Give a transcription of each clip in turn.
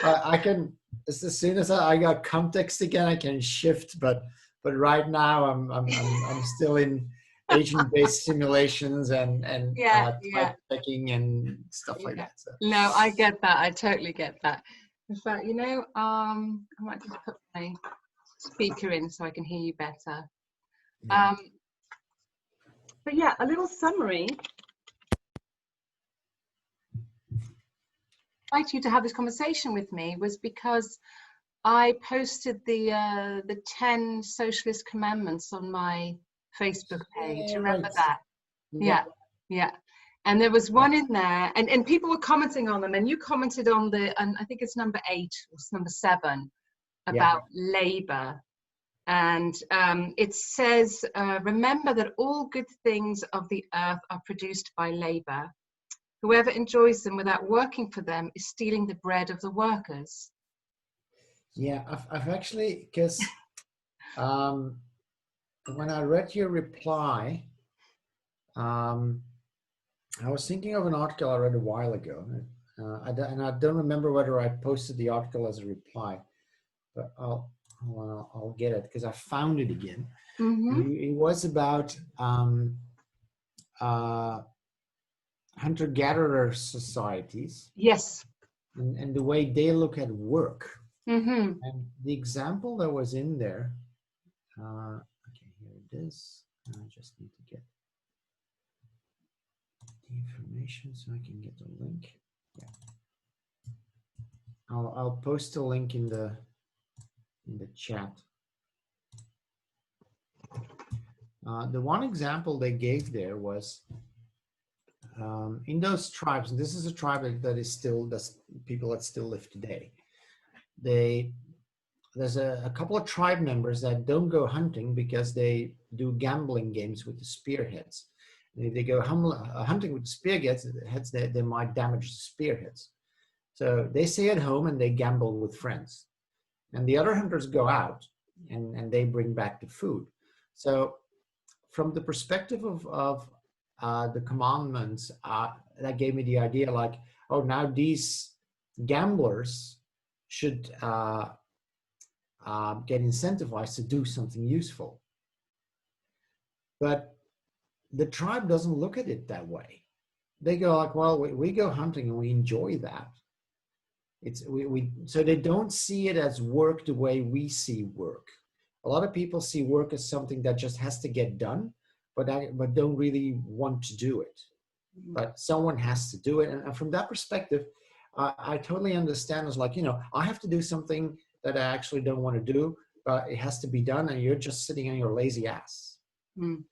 I can, as soon as I got context again, I can shift. But right now, I'm still in agent-based simulations and Yeah, type yeah, checking and stuff like yeah. that. So No, I get that. I totally get that. In fact, I might just put my speaker in so I can hear you better. yeah, But yeah, a little summary. I invite you to have this conversation with me was because I posted the 10 socialist commandments on my Facebook page. yeah, Remember right. that? Yeah, Yeah, yeah. And there was one in there, and people were commenting on them, and you commented on and I think it's number 8 or number 7 yeah, about labor. And it says, remember that all good things of the earth are produced by labor. Whoever enjoys them without working for them is stealing the bread of the workers. yeah. I've actually, because when I read your reply, um, I was thinking of an article I read a while ago, and I don't remember whether I posted the article as a reply, but I'll get it because I found it again. Mm-hmm. And it was about uh, hunter-gatherer societies Yes. and the way they look at work. Mm-hmm. And the example that was in there, okay, here it is. I just need to get the information so I can get the link. Yeah. I'll post a link in the chat. The one example they gave there was in those tribes, and this is a tribe that is still, that's people that still live today. There's a couple of tribe members that don't go hunting because they do gambling games with the spearheads. And if they go hunting with the spearheads, they might damage the spearheads. So they stay at home and they gamble with friends. And the other hunters go out and they bring back the food. So from the perspective of the commandments, that gave me the idea like, oh, now these gamblers should get incentivized to do something useful. But the tribe doesn't look at it that way. They go like, well, we go hunting and we enjoy that. So they don't see it as work the way we see work. A lot of people see work as something that just has to get done, but don't really want to do it. But someone has to do it. And from that perspective, I totally understand. It's like, I have to do something that I actually don't want to do, but it has to be done, and you're just sitting on your lazy ass. Mm.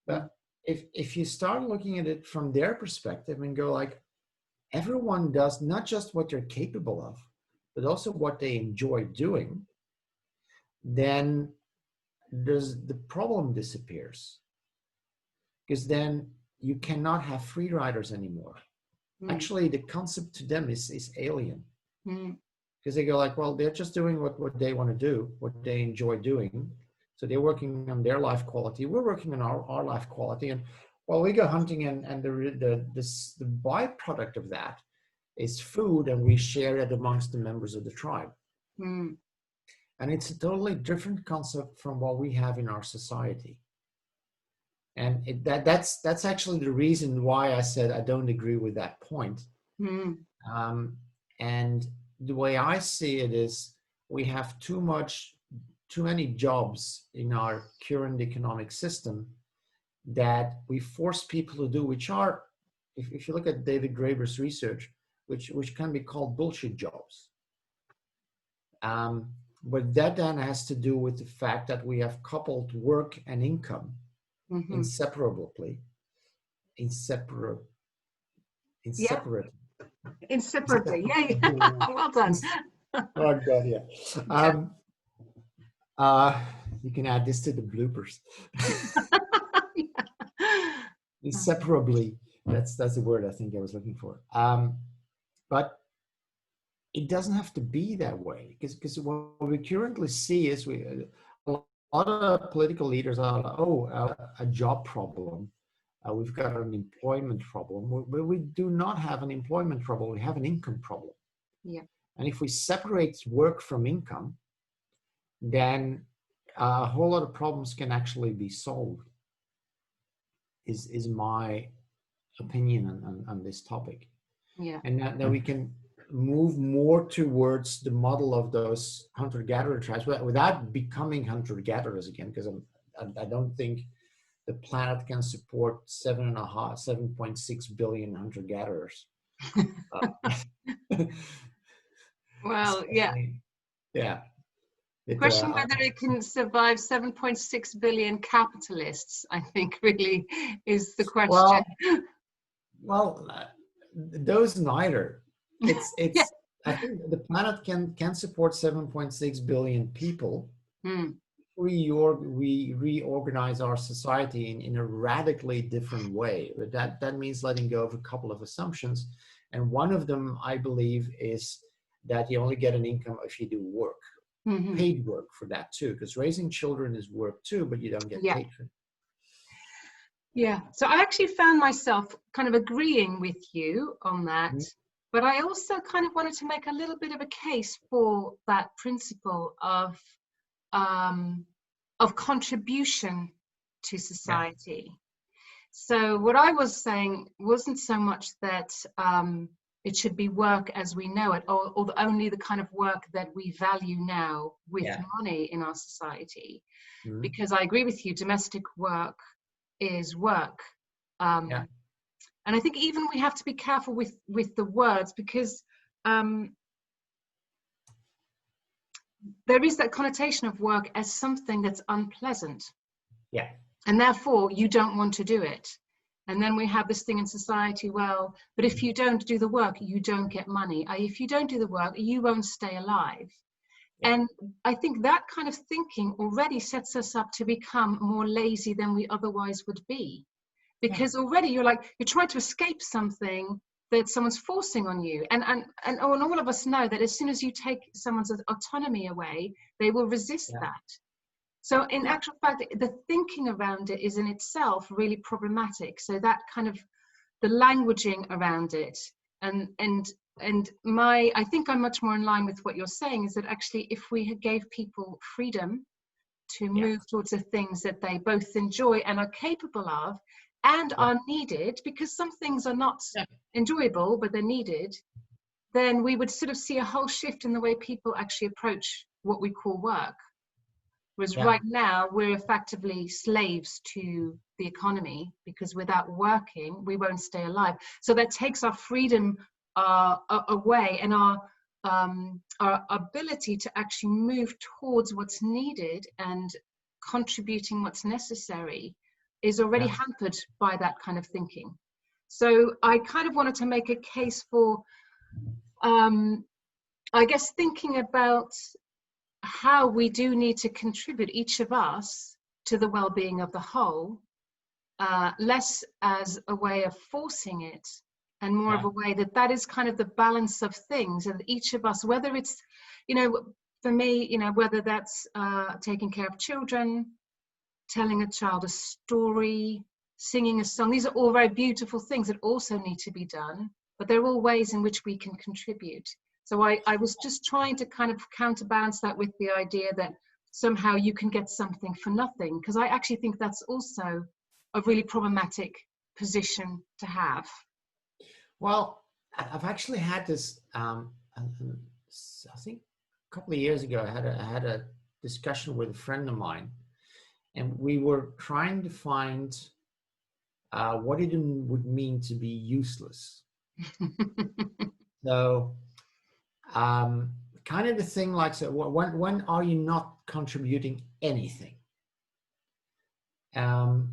But if you start looking at it from their perspective and go like, everyone does not just what they're capable of, but also what they enjoy doing, then the problem disappears. Because then you cannot have free riders anymore. Actually, the concept to them is alien. Because they go like, well, they're just doing what they want to do, what they enjoy doing. So they're working on their life quality. We're working on our life quality. And while we go hunting and the byproduct of that is food, and we share it amongst the members of the tribe. And it's a totally different concept from what we have in our society. And that's actually the reason why I said I don't agree with that point. And the way I see it is we have too many jobs in our current economic system that we force people to do, which are, if you look at David Graeber's research, which can be called bullshit jobs. But that then has to do with the fact that we have coupled work and income inseparably. Inseparably, yeah. Well done. Oh God, yeah. You can add this to the bloopers. Inseparably, that's the word I think I was looking for. But it doesn't have to be that way, because what we currently see is a lot of political leaders are like, a job problem. We've got an employment problem. But we do not have an employment problem. We have an income problem. Yeah. And if we separate work from income, then a whole lot of problems can actually be solved, is my opinion on this topic. Yeah. And that we can move more towards the model of those hunter-gatherer tribes without becoming hunter-gatherers again, because I don't think the planet can support 7.6 billion hunter-gatherers. Well, yeah. Yeah. Question whether it can survive 7.6 billion capitalists, I think, really is the question. Well, those neither. It's Yeah. I think the planet can support 7.6 billion people. We reorganize our society in a radically different way. But that means letting go of a couple of assumptions. And one of them, I believe, is that you only get an income if you do work. Paid work for that too, because raising children is work too, but you don't get paid for it. Yeah, so I actually found myself kind of agreeing with you on that, but I also kind of wanted to make a little bit of a case for that principle of contribution to society. Yeah. So what I was saying wasn't so much that it should be work as we know it, or only the kind of work that we value now with money in our society. Because I agree with you, domestic work is work. And I think even we have to be careful with the words, because there is that connotation of work as something that's unpleasant. Yeah. And therefore you don't want to do it. And then we have this thing in society, well, but if you don't do the work, you don't get money. If you don't do the work, you won't stay alive. Yeah. And I think that kind of thinking already sets us up to become more lazy than we otherwise would be. Because already you're trying to escape something that someone's forcing on you. And all of us know that as soon as you take someone's autonomy away, they will resist that. So in actual fact, the thinking around it is in itself really problematic. So that kind of the languaging around it I think I'm much more in line with what you're saying, is that actually if we gave people freedom to move towards the things that they both enjoy and are capable of and are needed, because some things are not enjoyable, but they're needed, then we would sort of see a whole shift in the way people actually approach what we call work. Whereas right now, we're effectively slaves to the economy, because without working, we won't stay alive. So that takes our freedom away, and our ability to actually move towards what's needed and contributing what's necessary is already hampered by that kind of thinking. So I kind of wanted to make a case for, I guess, thinking about how we do need to contribute, each of us, to the well-being of the whole, less as a way of forcing it and more of a way that is kind of the balance of things, and each of us, whether it's, for me, whether that's taking care of children, telling a child a story, singing a song, these are all very beautiful things that also need to be done, but they're all ways in which we can contribute. So I was just trying to kind of counterbalance that with the idea that somehow you can get something for nothing, because I actually think that's also a really problematic position to have. Well, I've actually had this, I think a couple of years ago, I had a discussion with a friend of mine, and we were trying to find what it would mean to be useless. So, kind of the thing like, so when are you not contributing anything? And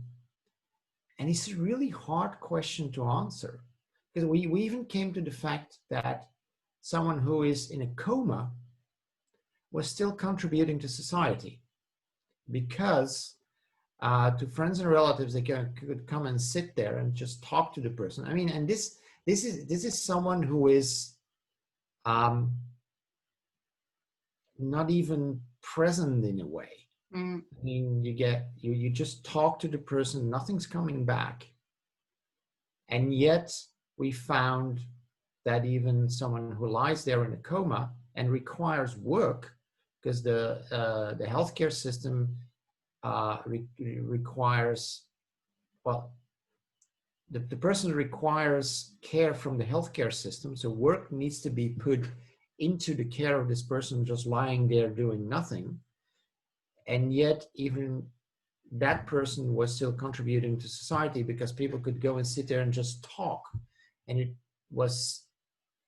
it's a really hard question to answer, because we even came to the fact that someone who is in a coma was still contributing to society, because to friends and relatives, they could come and sit there and just talk to the person. I mean, and this is someone who is not even present in a way. I mean, you just talk to the person, nothing's coming back. And yet we found that even someone who lies there in a coma and requires work, because the healthcare system requires, well, the person requires care from the healthcare system, so work needs to be put into the care of this person just lying there doing nothing. And yet even that person was still contributing to society, because people could go and sit there and just talk, and it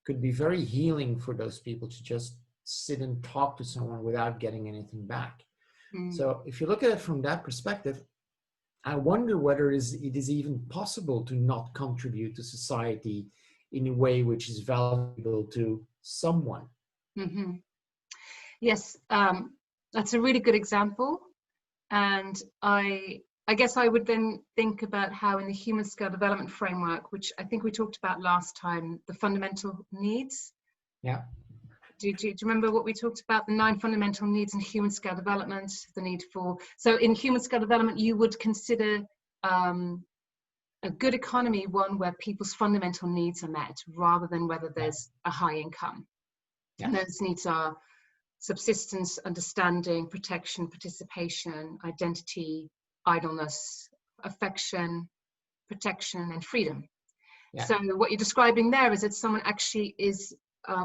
could be very healing for those people to just sit and talk to someone without getting anything back. So if you look at it from that perspective, I wonder whether it is even possible to not contribute to society in a way which is valuable to someone. Mm-hmm. Yes, that's a really good example. And I guess I would then think about how in the human scale development framework, which I think we talked about last time, the fundamental needs. Yeah. Do you remember what we talked about? The 9 fundamental needs in human scale development, the need for, so in human scale development, you would consider a good economy one where people's fundamental needs are met, rather than whether there's a high income. Yeah. And those needs are subsistence, understanding, protection, participation, identity, idleness, affection, protection, and freedom. Yeah. So what you're describing there is that someone actually is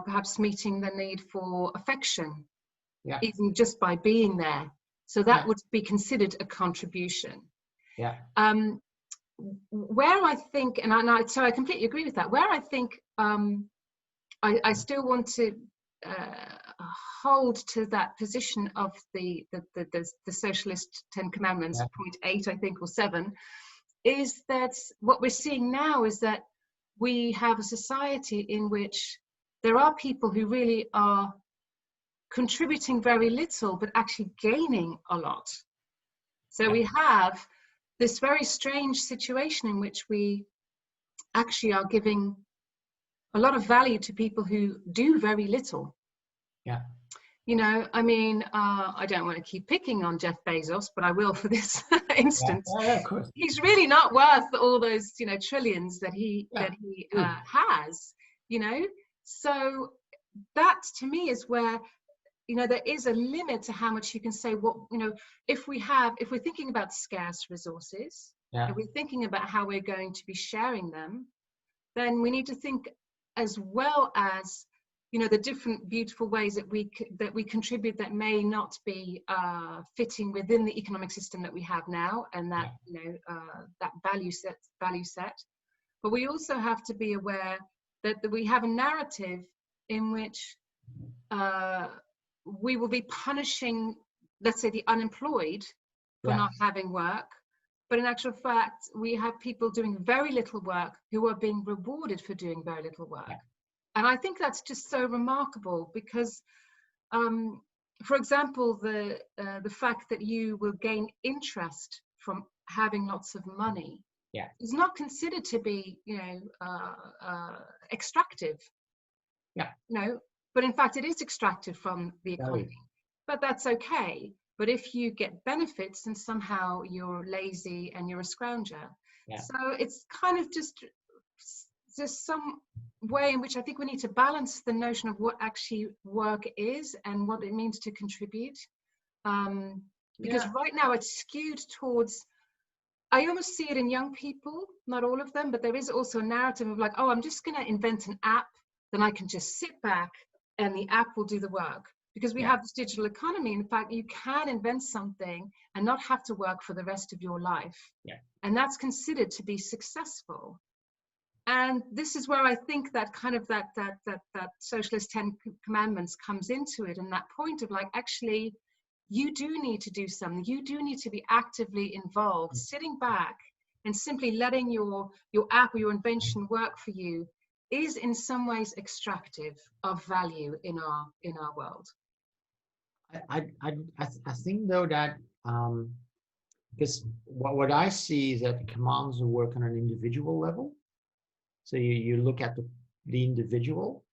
perhaps meeting the need for affection, yeah, even just by being there. So that, yeah, would be considered a contribution. Yeah. Where I think, so I completely agree with that. Where I think I still want to hold to that position of the socialist 10 commandments, yeah, point 8, I think, or 7, is that what we're seeing now is that we have a society in which there are people who really are contributing very little but actually gaining a lot. So, yeah, we have this very strange situation in which we actually are giving a lot of value to people who do very little. Yeah. You know, I mean, I don't want to keep picking on Jeff Bezos, but I will for this instance. Yeah, of course. He's really not worth all those, you know, trillions that he has, you know. So that to me is where, you know, there is a limit to how much you can say. What, you know, if we're thinking about scarce resources, yeah, if we're thinking about how we're going to be sharing them, then we need to think as well as, you know, the different beautiful ways that we contribute that may not be fitting within the economic system that we have now, and that, yeah, you know, that value set. But we also have to be aware that we have a narrative in which we will be punishing, let's say, the unemployed for, yeah, not having work. But in actual fact, we have people doing very little work who are being rewarded for doing very little work. Yeah. And I think that's just so remarkable because, for example, the fact that you will gain interest from having lots of money, yeah, is not considered to be, you know, extractive. Yeah. No, but in fact, it is extracted from the economy. But that's okay. But if you get benefits, then somehow you're lazy and you're a scrounger. Yeah. So it's kind of just some way in which I think we need to balance the notion of what actually work is and what it means to contribute. Because, yeah, right now it's skewed towards, I almost see it in young people, not all of them, but there is also a narrative of like, oh, I'm just going to invent an app, then I can just sit back and the app will do the work. Because we, yeah, have this digital economy. In fact, you can invent something and not have to work for the rest of your life. Yeah. And that's considered to be successful. And this is where I think that kind of that socialist 10 commandments comes into it, and that point of like, actually, you do need to do something. You do need to be actively involved. Sitting back and simply letting your app or your invention work for you is in some ways extractive of value in our world. I think though that because what I see is that the commands work on an individual level. So you look at the individual.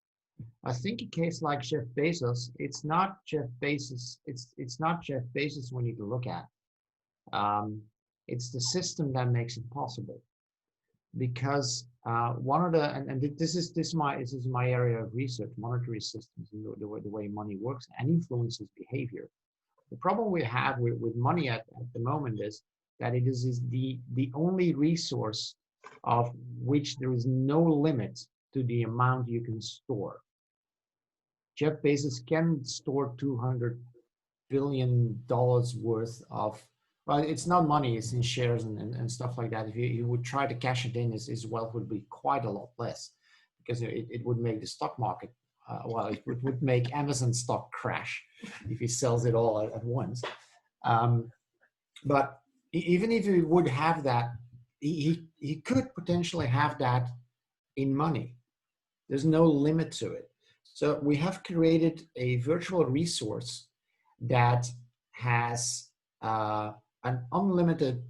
I think a case like Jeff Bezos, it's not Jeff Bezos. It's not Jeff Bezos we need to look at. It's the system that makes it possible. because one of the and this is my area of research, monetary systems and the way money works and influences behavior. The problem we have with money at the moment is that it is the only resource of which there is no limit to the amount you can store. Jeff Bezos can store $200 billion worth of, well, it's not money, it's in shares and stuff like that. If you would try to cash it in, his wealth would be quite a lot less, because it would make the stock market, it would make Amazon stock crash if he sells it all at once. But even if he would have that, he could potentially have that in money. There's no limit to it. So we have created a virtual resource that has an unlimited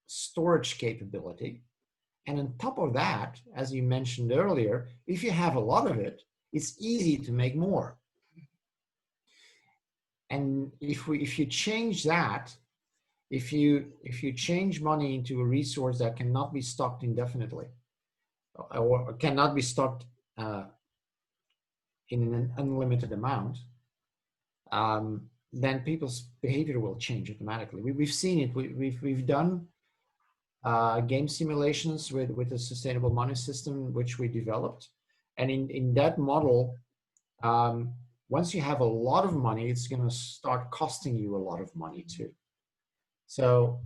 storage capability. And on top of that, as you mentioned earlier, if you have a lot of it, it's easy to make more. And if you change that, if you change money into a resource that cannot be stocked indefinitely, or cannot be stocked in an unlimited amount, then people's behavior will change automatically. We've seen it. We've done game simulations with a sustainable money system, which we developed. And in that model, once you have a lot of money, it's going to start costing you a lot of money too. So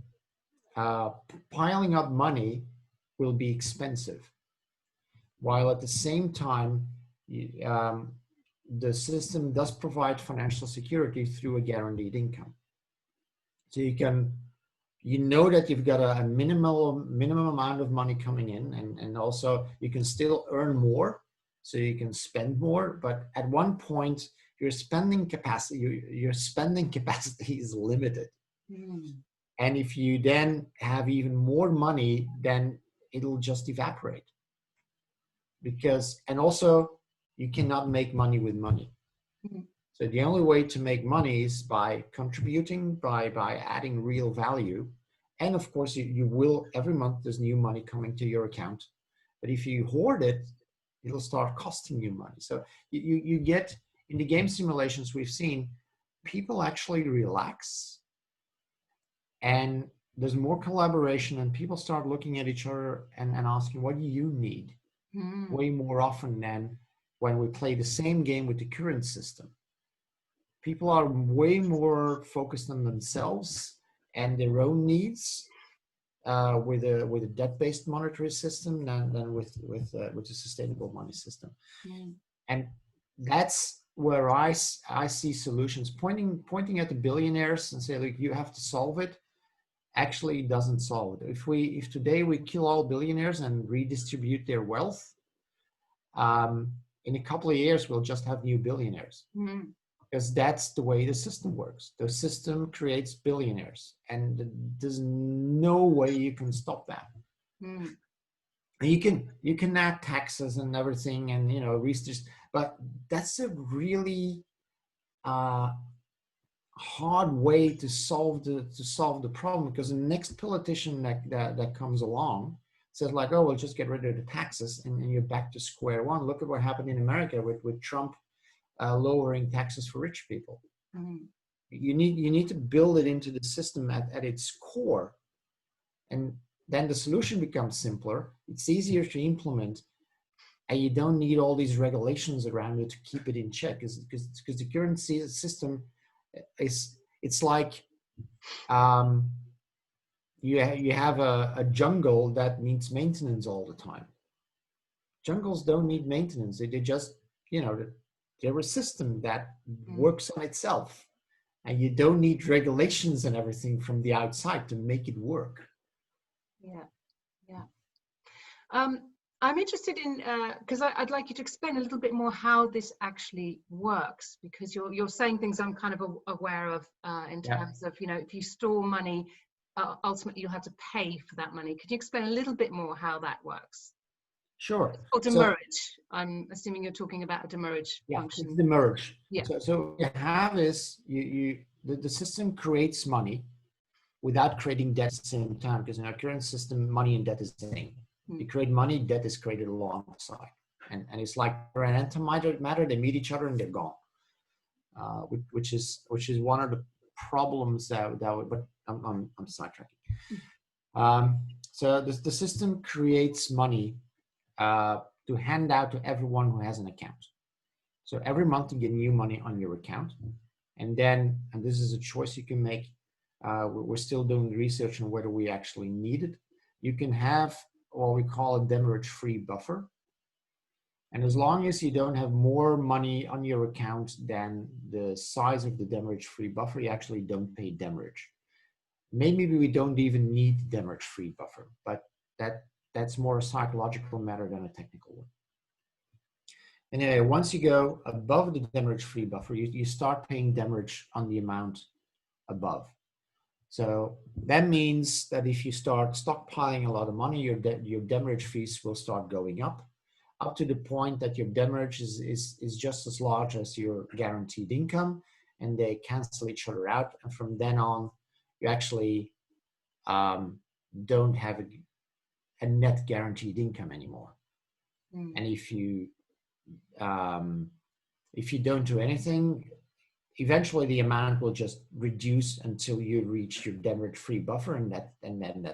piling up money will be expensive, while at the same time, the system does provide financial security through a guaranteed income. So you know that you've got a minimum amount of money coming in, and also you can still earn more, so you can spend more. But at one point, your spending capacity is limited. Mm. And if you then have even more money, then it'll just evaporate. And also you cannot make money with money. Mm-hmm. So the only way to make money is by contributing, by adding real value. And of course, you will, every month there's new money coming to your account. But if you hoard it, it'll start costing you money. So you get, in the game simulations we've seen, people actually relax, and there's more collaboration, and people start looking at each other and asking, what do you need? Mm-hmm. Way more often than when we play the same game with the current system. People are way more focused on themselves and their own needs with a debt-based monetary system than with a sustainable money system. Mm. And that's where I see solutions pointing at the billionaires and say, look, you have to solve it. Actually doesn't solve it. If today we kill all billionaires and redistribute their wealth, in a couple of years we'll just have new billionaires. Mm-hmm. Because that's the way the system works. The system creates billionaires, and there's no way you can stop that. Mm. You can add taxes and everything, and research, but that's a really hard way to solve the problem, because the next politician that comes along says like, oh, we'll just get rid of the taxes, and you're back to square one. Look at what happened in America with Trump lowering taxes for rich people. Mm-hmm. You need to build it into the system at its core, and then the solution becomes simpler. It's easier to implement, and you don't need all these regulations around it to keep it in check. Because the current system it's like you have a jungle that needs maintenance all the time. Jungles don't need maintenance. They just they're a system that works on itself, and you don't need regulations and everything from the outside to make it work. I'm interested in, because I'd like you to explain a little bit more how this actually works, because you're saying things I'm kind of aware of in terms of, if you store money, ultimately you'll have to pay for that money. Could you explain a little bit more how that works? Sure. Or demurrage. I'm assuming you're talking about a demurrage function. It's demurrage. Yeah. So what you have is the system creates money without creating debt at the same time, because in our current system, money and debt is the same. You create money, debt is created alongside. And it's like they're an antimatter, they meet each other and they're gone. Which is one of the problems but I'm sidetracking. So the system creates money to hand out to everyone who has an account. So every month you get new money on your account. And this is a choice you can make. We're still doing research on whether we actually need it. You can have what we call a demurrage-free buffer. And as long as you don't have more money on your account than the size of the demurrage-free buffer, you actually don't pay demurrage. Maybe we don't even need demurrage-free buffer, but that's more a psychological matter than a technical one. Anyway, once you go above the demurrage-free buffer, you start paying demurrage on the amount above. So that means that if you start stockpiling a lot of money, your demurrage fees will start going up to the point that your demurrage is just as large as your guaranteed income, and they cancel each other out. And from then on, you actually don't have a net guaranteed income anymore. And if you don't do anything, eventually the amount will just reduce until you reach your demurrage-free buffer, and then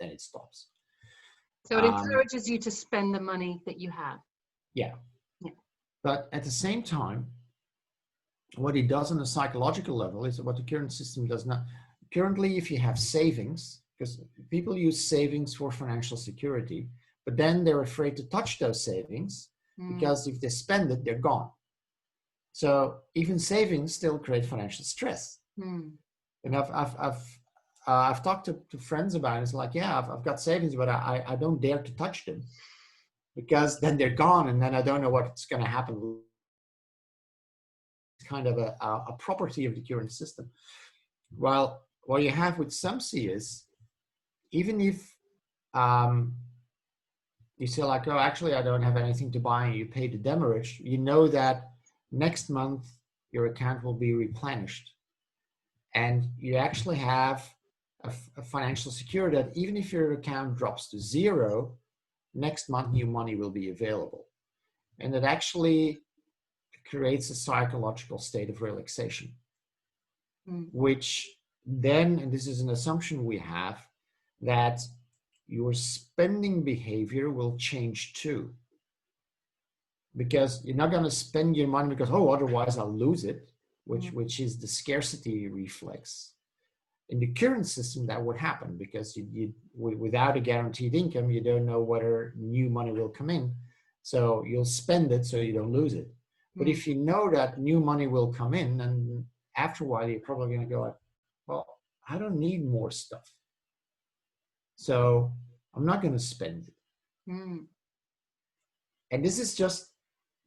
it stops. So it encourages you to spend the money that you have. Yeah. But at the same time, what it does on a psychological level is what the current system does not. Currently, if you have savings, because people use savings for financial security, but then they're afraid to touch those savings because if they spend it, they're gone. So even savings still create financial stress. And I've talked to friends about it. It's like, yeah, I've got savings, but I don't dare to touch them because then they're gone, and then I don't know what's going to happen. It's kind of a property of the current system. Well, what you have with SUMSI is, even if you say like, oh, actually, I don't have anything to buy, and you pay the demurrage, you know that next month your account will be replenished. And you actually have a financial security that even if your account drops to zero, next month new money will be available. And it actually creates a psychological state of relaxation, which then, and this is an assumption we have, that your spending behavior will change too. Because you're not going to spend your money because, oh, otherwise I'll lose it, which is the scarcity reflex. In the current system, that would happen because without a guaranteed income, you don't know whether new money will come in. So you'll spend it so you don't lose it. But if you know that new money will come in, and after a while, you're probably going to go like, well, I don't need more stuff. So I'm not going to spend it. And this is just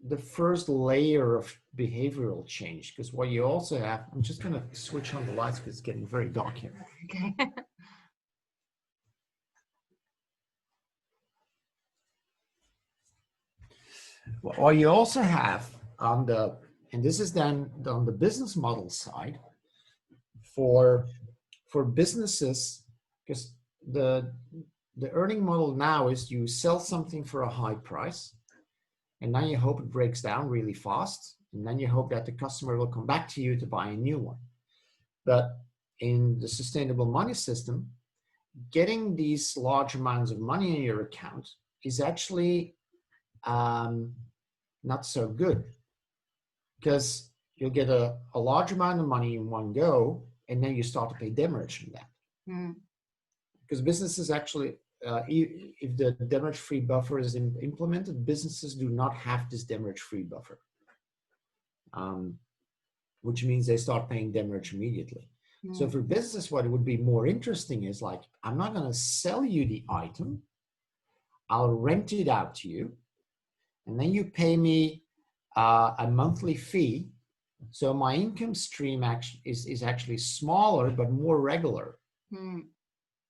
the first layer of behavioral change, because what you also have, I'm just going to switch on the lights because it's getting very dark here. Okay. What you also have on the, and this is then on the business model side for businesses, because the earning model now is you sell something for a high price, and then you hope it breaks down really fast, and then you hope that the customer will come back to you to buy a new one. But in the sustainable money system, getting these large amounts of money in your account is actually not so good, because you'll get a large amount of money in one go, and then you start to pay demurrage from that. Because businesses actually, if the demurrage-free buffer is implemented, businesses do not have this demurrage-free buffer, which means they start paying demurrage immediately. So for business, what would be more interesting is like, I'm not going to sell you the item, I'll rent it out to you, and then you pay me a monthly fee. So my income stream is actually smaller, but more regular.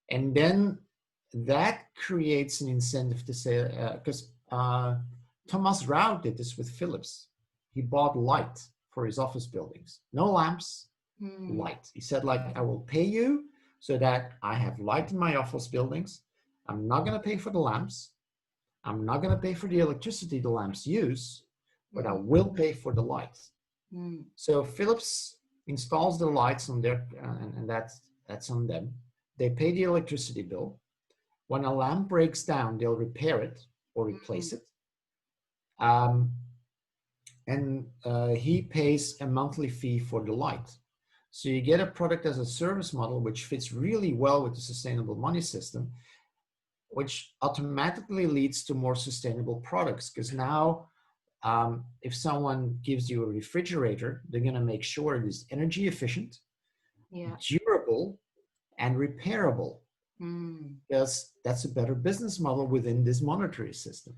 And then that creates an incentive to say, because Thomas Rau did this with Philips. He bought light for his office buildings. No lamps, light. He said, like, I will pay you so that I have light in my office buildings. I'm not going to pay for the lamps. I'm not going to pay for the electricity the lamps use, but I will pay for the lights. So Philips installs the lights on their, and that's on them. They pay the electricity bill. When a lamp breaks down, they'll repair it or replace it. And he pays a monthly fee for the light. So you get a product as a service model, which fits really well with the sustainable money system, which automatically leads to more sustainable products. Because now, if someone gives you a refrigerator, they're going to make sure it is energy efficient, durable, and repairable. Because that's a better business model within this monetary system.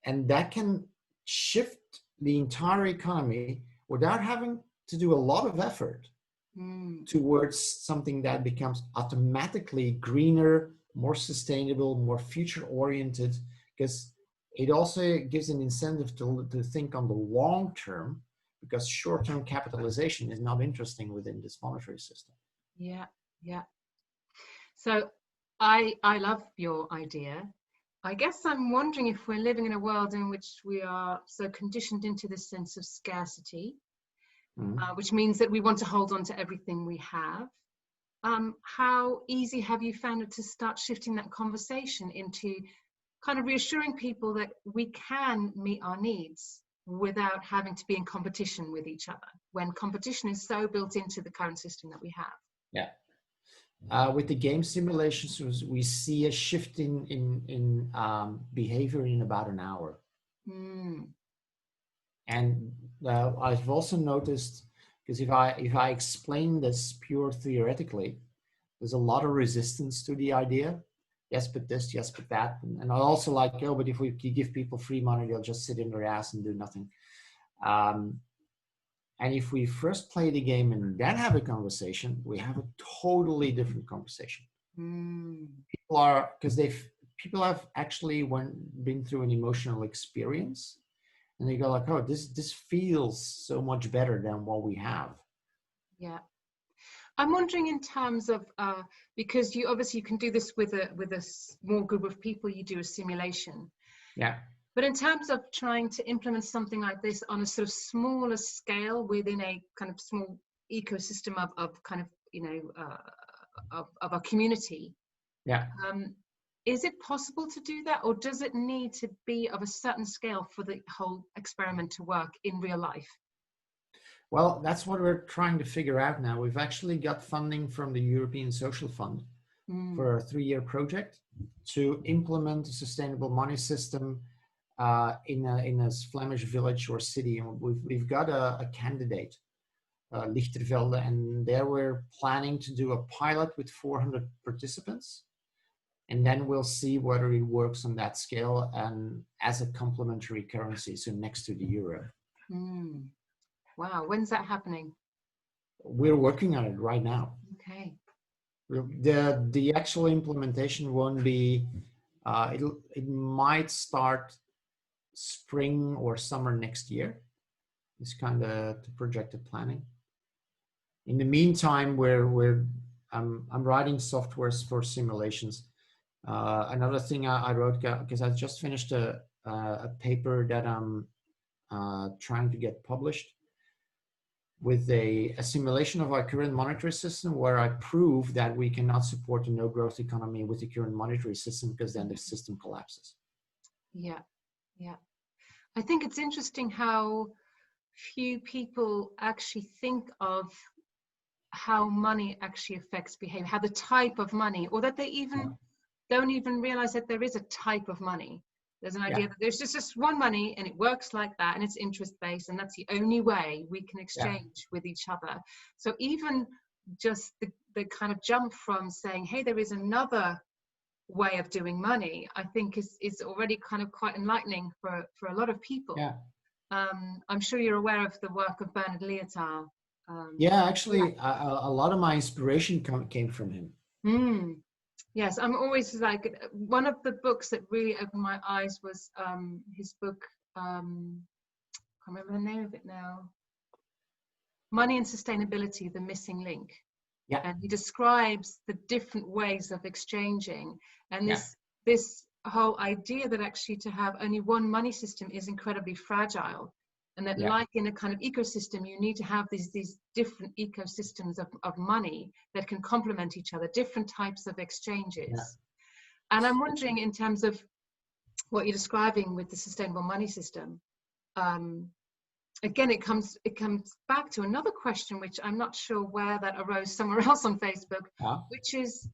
And that can shift the entire economy without having to do a lot of effort towards something that becomes automatically greener, more sustainable, more future oriented, because it also gives an incentive to think on the long term, because short-term capitalization is not interesting within this monetary system. So I love your idea. I guess I'm wondering if we're living in a world in which we are so conditioned into this sense of scarcity, which means that we want to hold on to everything we have. How easy have you found it to start shifting that conversation into kind of reassuring people that we can meet our needs without having to be in competition with each other, when competition is so built into the current system that we have? With the game simulations, we see a shift in behavior in about an hour. And I've also noticed, because if I explain this pure theoretically, there's a lot of resistance to the idea. Yes, but this, yes, but that. And I also like, oh, but if we give people free money, they'll just sit in their ass and do nothing. And if we first play the game and then have a conversation, we have a totally different conversation. People have actually been through an emotional experience, and they go like, oh, this feels so much better than what we have. I'm wondering in terms of, because you obviously can do this with a small group of people, you do a simulation. But in terms of trying to implement something like this on a sort of smaller scale within a kind of small ecosystem of kind of, of a community, is it possible to do that, or does it need to be of a certain scale for the whole experiment to work in real life? Well, that's what we're trying to figure out now. We've actually got funding from the European Social Fund for a 3-year project to implement a sustainable money system in a Flemish village or city. And we've got a candidate, Lichtervelde, and there we're planning to do a pilot with 400 participants. And then we'll see whether it works on that scale and as a complementary currency, so next to the euro. Wow, when's that happening? We're working on it right now. Okay. The actual implementation won't be, it might start spring or summer next year. It's kind of the projected planning. In the meantime, I'm writing softwares for simulations. Another thing I wrote, because I just finished a paper that I'm trying to get published with a simulation of our current monetary system, where I prove that we cannot support a no-growth economy with the current monetary system, because then the system collapses. I think it's interesting how few people actually think of how money actually affects behavior, how the type of money, or that they even don't even realize that there is a type of money. There's an idea that there's just one money and it works like that, and it's interest-based, and that's the only way we can exchange with each other. So even just the kind of jump from saying, hey, there is another way of doing money, I think is already kind of quite enlightening for a lot of people. I'm sure you're aware of the work of Bernard Lietaer. Actually, a lot of my inspiration came from him. Yes, I'm always like, one of the books that really opened my eyes was his book, I can't remember the name of it now, Money and Sustainability, The Missing Link. Yeah. and he describes the different ways of exchanging, and Yeah. this whole idea that actually to have only one money system is incredibly fragile, and that Yeah. like in a kind of ecosystem, you need to have these different ecosystems of money that can complement each other, different types of exchanges. Yeah. And I'm wondering, in terms of what you're describing with the sustainable money system, again, it comes back to another question, which I'm not sure where that arose, somewhere else on Facebook, Yeah. which is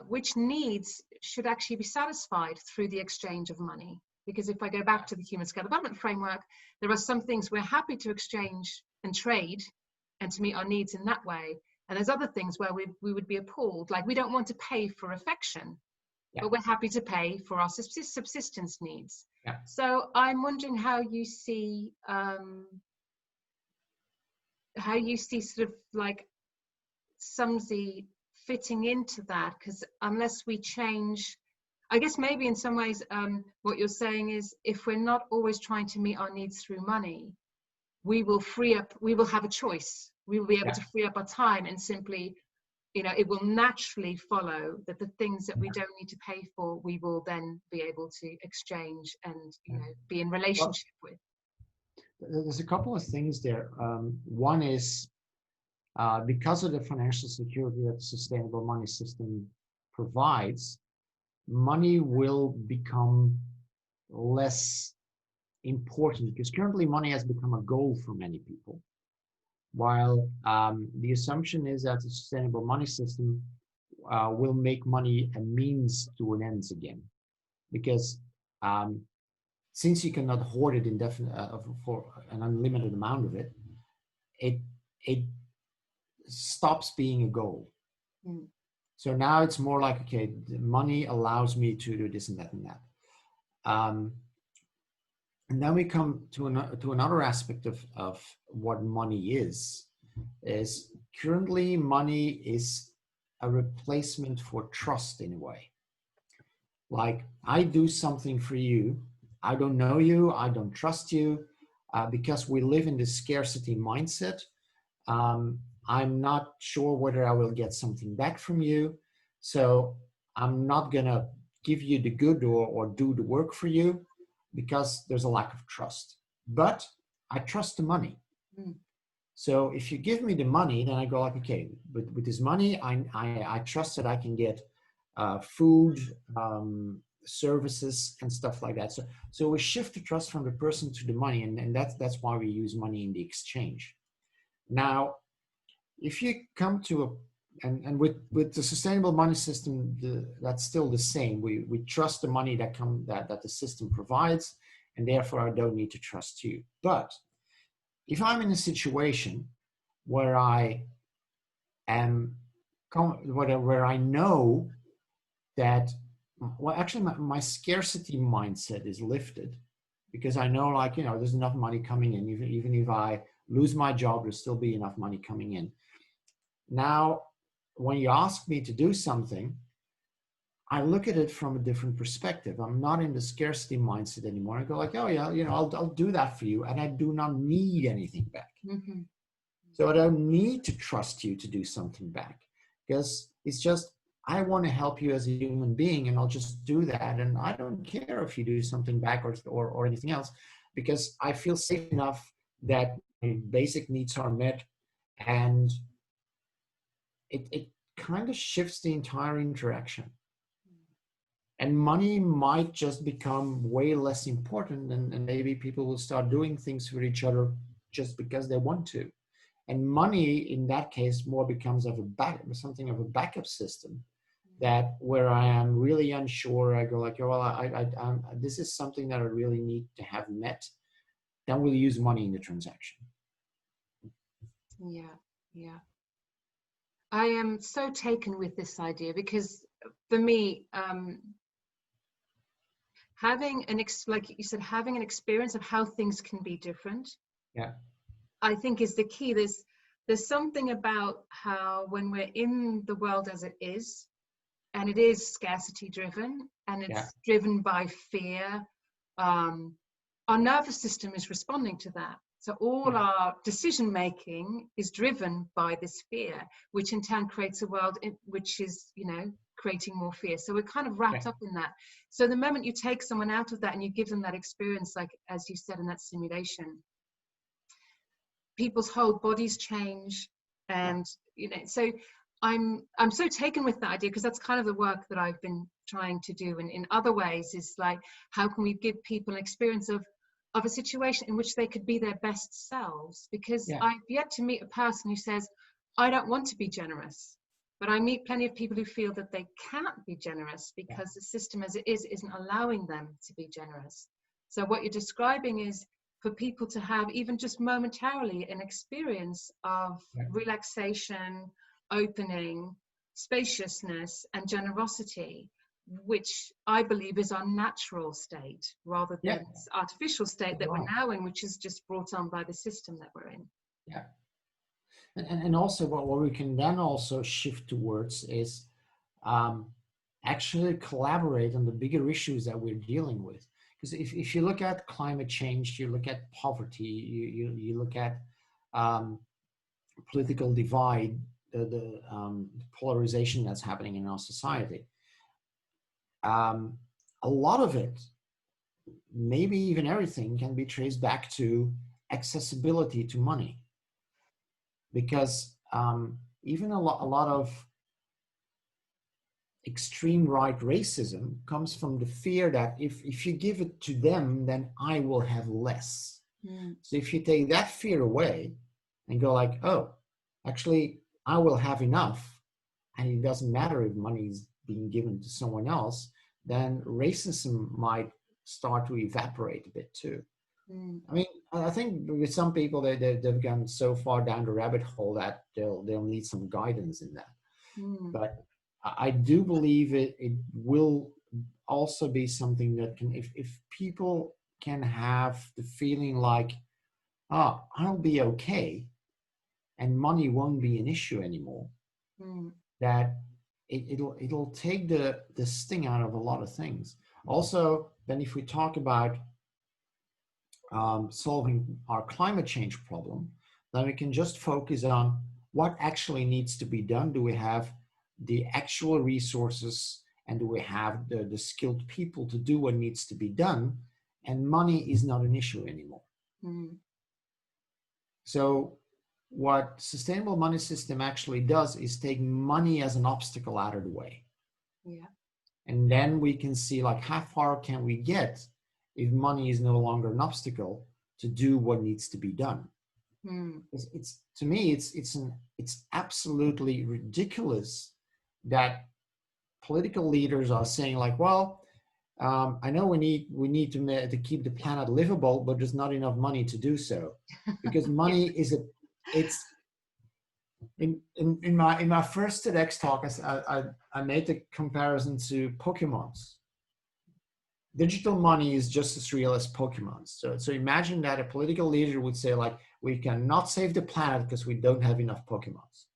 which needs should actually be satisfied through the exchange of money. Because if I go back to the human scale development framework, there are some things we're happy to exchange and trade and to meet our needs in that way. And there's other things where we would be appalled, like we don't want to pay for affection, Yeah. but we're happy to pay for our subsistence needs. Yeah. So I'm wondering how you see sort of like Sumsy fitting into that, because unless we change, I guess maybe in some ways what you're saying is, if we're not always trying to meet our needs through money, we will have a choice. We will be able to free up our time, and simply, it will naturally follow that the things that we don't need to pay for, we will then be able to exchange and be in relationship with. There's a couple of things there. One is because of the financial security that the sustainable money system provides, money will become less important, because currently money has become a goal for many people. While the assumption is that the sustainable money system will make money a means to an end again, because since you cannot hoard it for an unlimited amount of it, it stops being a goal. Mm. So now it's more like, okay, the money allows me to do this and that and that. And then we come to another aspect of what money is currently money is a replacement for trust in a way. Like, I do something for you, I don't know you, I don't trust you, because we live in this scarcity mindset. I'm not sure whether I will get something back from you, so I'm not gonna give you the good or do the work for you, because there's a lack of trust. But I trust the money. Mm. So if you give me the money, then I go like, okay, with this money, I trust that I can get food, services, and stuff like that. So we shift the trust from the person to the money, and that's why we use money in the exchange. Now, if you come to and with the sustainable money system, that's still the same. We trust the money that the system provides, and therefore I don't need to trust you. But if I'm in a situation where I am where I know that, well, actually my scarcity mindset is lifted, because I know, like, there's enough money coming in. Even if I lose my job, there'll still be enough money coming in. Now, when you ask me to do something, I look at it from a different perspective. I'm not in the scarcity mindset anymore. I go like, oh yeah, I'll do that for you, and I do not need anything back. Mm-hmm. So I don't need to trust you to do something back, because it's just, I want to help you as a human being, and I'll just do that. And I don't care if you do something back or anything else, because I feel safe enough that my basic needs are met, and it kind of shifts the entire interaction. And money might just become way less important, and maybe people will start doing things for each other just because they want to. And money, in that case, more becomes something of a backup system, that where I am really unsure, I go like, oh, well, this is something that I really need to have met. Then we'll use money in the transaction. Yeah. I am so taken with this idea, because for me, having like you said, having an experience of how things can be different, I think is the key. There's something about how, when we're in the world as it is, and it is scarcity driven, and it's driven by fear, our nervous system is responding to that. So all our decision making is driven by this fear, which in turn creates a world which is, you know, creating more fear. So we're kind of wrapped up in that. So the moment you take someone out of that and you give them that experience, like as you said in that simulation, people's whole bodies change. And you know, so I'm so taken with that idea, because that's kind of the work that I've been trying to do in other ways, is like, how can we give people an experience of a situation in which they could be their best selves? Because I've yet to meet a person who says, I don't want to be generous. But I meet plenty of people who feel that they can't be generous because the system as it is isn't allowing them to be generous. So what you're describing is for people to have, even just momentarily, an experience of relaxation, opening, spaciousness, and generosity, which I believe is our natural state rather than this artificial state that we're now in, which is just brought on by the system that we're in. Yeah. And also what we can then also shift towards is actually collaborate on the bigger issues that we're dealing with. Because if you look at climate change, you look at poverty, you look at political divide, the polarization that's happening in our society, a lot of it, maybe even everything, can be traced back to accessibility to money. Because even a lot of extreme right racism comes from the fear that if you give it to them, then I will have less. So if you take that fear away and go like, oh, actually, I will have enough, and it doesn't matter if money is being given to someone else, then racism might start to evaporate a bit too. I mean, I think with some people, they've gone so far down the rabbit hole that they'll need some guidance in that. But I do believe it will also be something that can, if people can have the feeling like, oh, I'll be okay, and money won't be an issue anymore, that it'll take the sting out of a lot of things. Also, then if we talk about solving our climate change problem, then we can just focus on what actually needs to be done. Do we have the actual resources, and do we have the skilled people to do what needs to be done? And money is not an issue anymore. So what sustainable money system actually does is take money as an obstacle out of the way. And then we can see like, how far can we get if money is no longer an obstacle to do what needs to be done. It's to me, it's absolutely ridiculous that political leaders are saying like, well, I know we need to keep the planet livable, but there's not enough money to do so, because money it's in my first TEDx talk, I made the comparison to Pokemons. Digital money is just as real as Pokemon. So imagine that a political leader would say like, we cannot save the planet because we don't have enough Pokemons.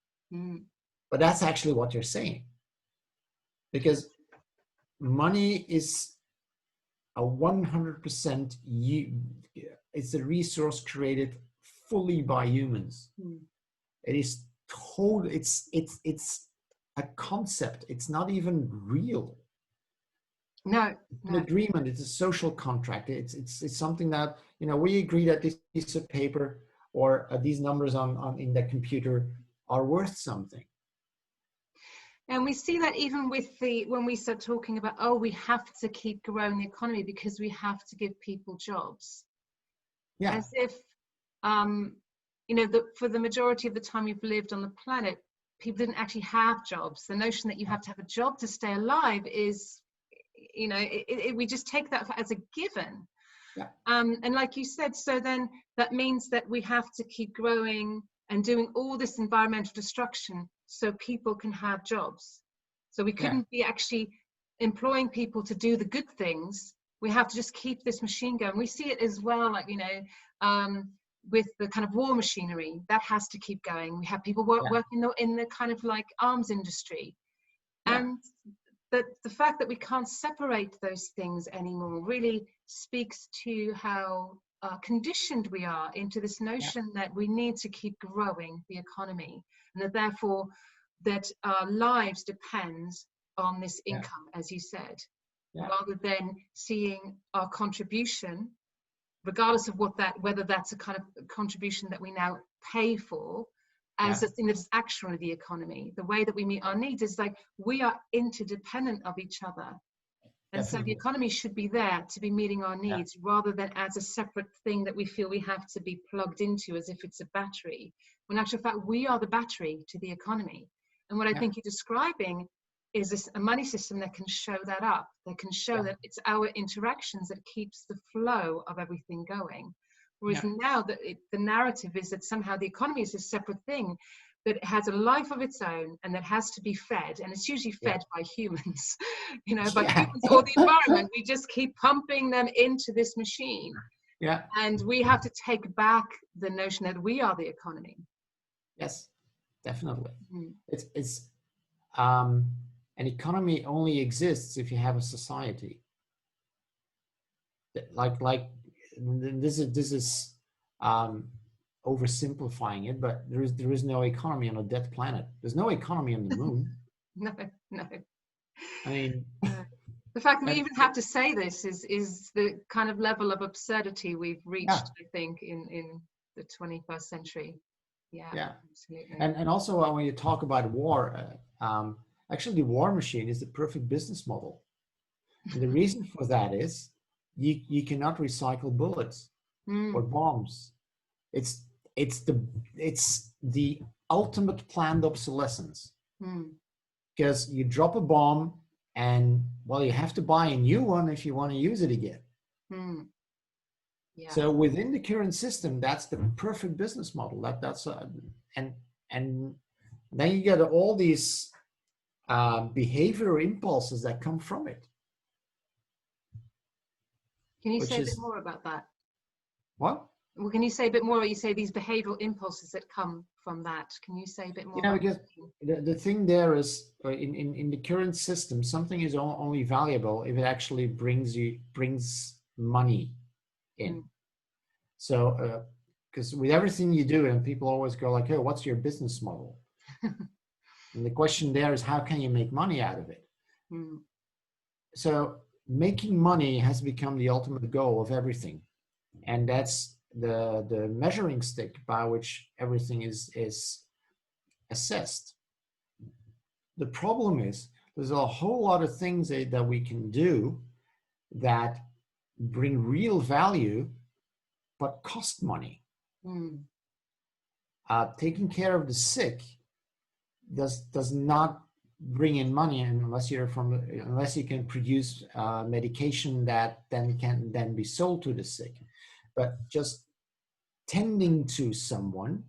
But that's actually what you're saying. Because money is a 100%, it's a resource created fully by humans. It is it's a concept. It's not even real. No. An agreement. It's a social contract. It's something that, you know, we agree that this piece of paper or these numbers on in the computer are worth something. And we see that even with when we start talking about, oh, we have to keep growing the economy because we have to give people jobs. Yeah. As if, you know, for the majority of the time you've lived on the planet, people didn't actually have jobs. The notion that you have to have a job to stay alive is, you know, we just take that as a given. Yeah. And like you said, so then that means that we have to keep growing and doing all this environmental destruction so people can have jobs. So we couldn't be actually employing people to do the good things. We have to just keep this machine going. We see it as well, like, you know, with the kind of war machinery that has to keep going. We have people working in the kind of like arms industry. And the fact that we can't separate those things anymore really speaks to how conditioned we are into this notion that we need to keep growing the economy, and that therefore that our lives depend on this income, as you said, rather than seeing our contribution, regardless of whether that's a kind of contribution that we now pay for, as a thing that's actually the economy. The way that we meet our needs is like we are interdependent of each other. And so the economy should be there to be meeting our needs rather than as a separate thing that we feel we have to be plugged into as if it's a battery. When in actual fact, we are the battery to the economy. And what I think you're describing is a money system that can show that up, that can show that it's our interactions that keeps the flow of everything going. Whereas now the narrative is that somehow the economy is a separate thing that has a life of its own and that has to be fed, and it's usually fed by humans, you know, by humans or the environment. We just keep pumping them into this machine. And we have to take back the notion that we are the economy. Yes, definitely. It's an economy only exists if you have a society. Like this is oversimplifying it, but there is no economy on a dead planet. There's no economy on the moon. No. I mean, the fact that we even have to say this is the kind of level of absurdity we've reached, I think, in the 21st century. Yeah, absolutely. And also when you talk about war, actually the war machine is the perfect business model. And the reason for that is you cannot recycle bullets or bombs. It's the ultimate planned obsolescence, because you drop a bomb and you have to buy a new one if you want to use it again. So within the current system, that's the perfect business model. And then you get all these behavior impulses that come from it. Can you say a bit more about that? What? Well, can you say a bit more? You say these behavioral impulses that come from that. Can you say a bit more? Because the thing there is, in the current system, something is only valuable if it actually brings money in. So, because with everything you do, and people always go like, "Oh, what's your business model?" And the question there is, how can you make money out of it? So making money has become the ultimate goal of everything, and that's the measuring stick by which everything is assessed. The problem is there's a whole lot of things that we can do that bring real value but cost money. Taking care of the sick does not bring in money unless you can produce medication that can be sold to the sick. But just tending to someone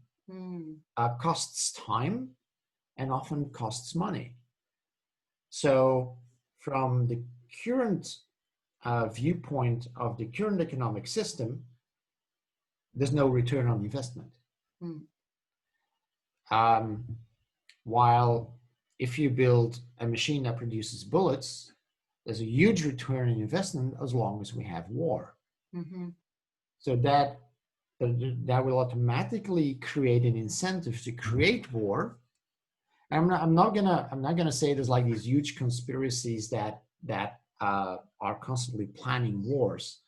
costs time and often costs money. So from the current viewpoint of the current economic system, there's no return on investment. While if you build a machine that produces bullets, there's a huge return on investment as long as we have war. So that will automatically create an incentive to create war. I'm not gonna say there's like these huge conspiracies that are constantly planning wars,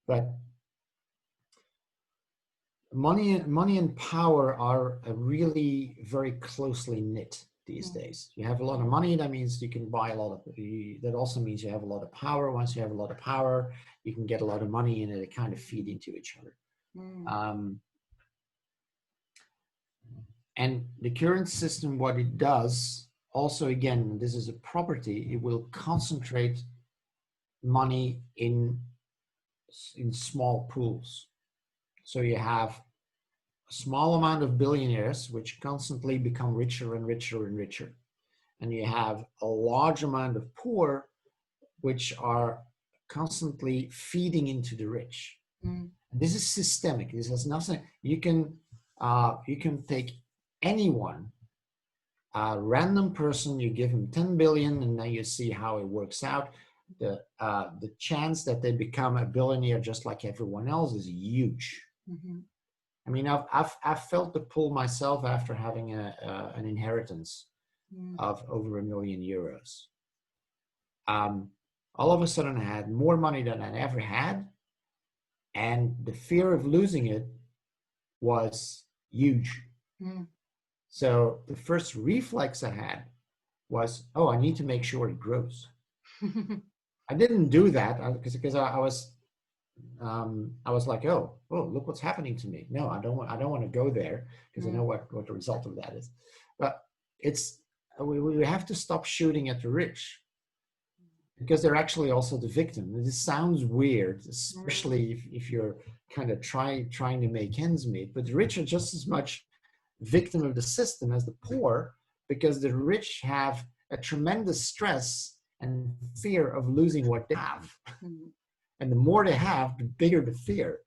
but money and power are really very closely knit these days. You have a lot of money, that means you can buy a lot of. That also means you have a lot of power. Once you have a lot of power, you can get a lot of money, and it kind of feed into each other. And the current system, what it does, also again, this is a property, it will concentrate money in small pools. So you have a small amount of billionaires, which constantly become richer and richer and richer. And you have a large amount of poor, which are constantly feeding into the rich. This is systemic. This has nothing. You can take anyone, a random person, you give him 10 billion, and then you see how it works out. the chance that they become a billionaire just like everyone else is huge. Mm-hmm. I mean, I've felt the pull myself after having an inheritance of over €1 million. All of a sudden, I had more money than I ever had, and the fear of losing it was huge. Mm. So the first reflex I had was, oh, I need to make sure it grows. I didn't do that because I was like, oh, look what's happening to me. No, I don't want to go there because I know what the result of that is. But we have to stop shooting at the rich because they're actually also the victim. This sounds weird, especially if you're kind of trying to make ends meet. But the rich are just as much victim of the system as the poor, because the rich have a tremendous stress and fear of losing what they have. And the more they have, the bigger the fear.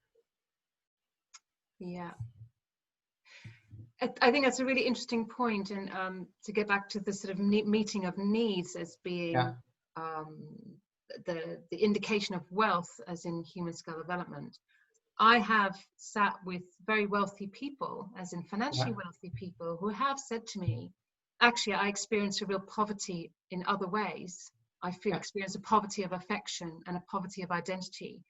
Yeah. I think that's a really interesting point. And to get back to the sort of meeting of needs as being the indication of wealth as in human scale development. I have sat with very wealthy people, as in financially wealthy people, who have said to me, actually, I experience a real poverty in other ways. I experience a poverty of affection and a poverty of identity,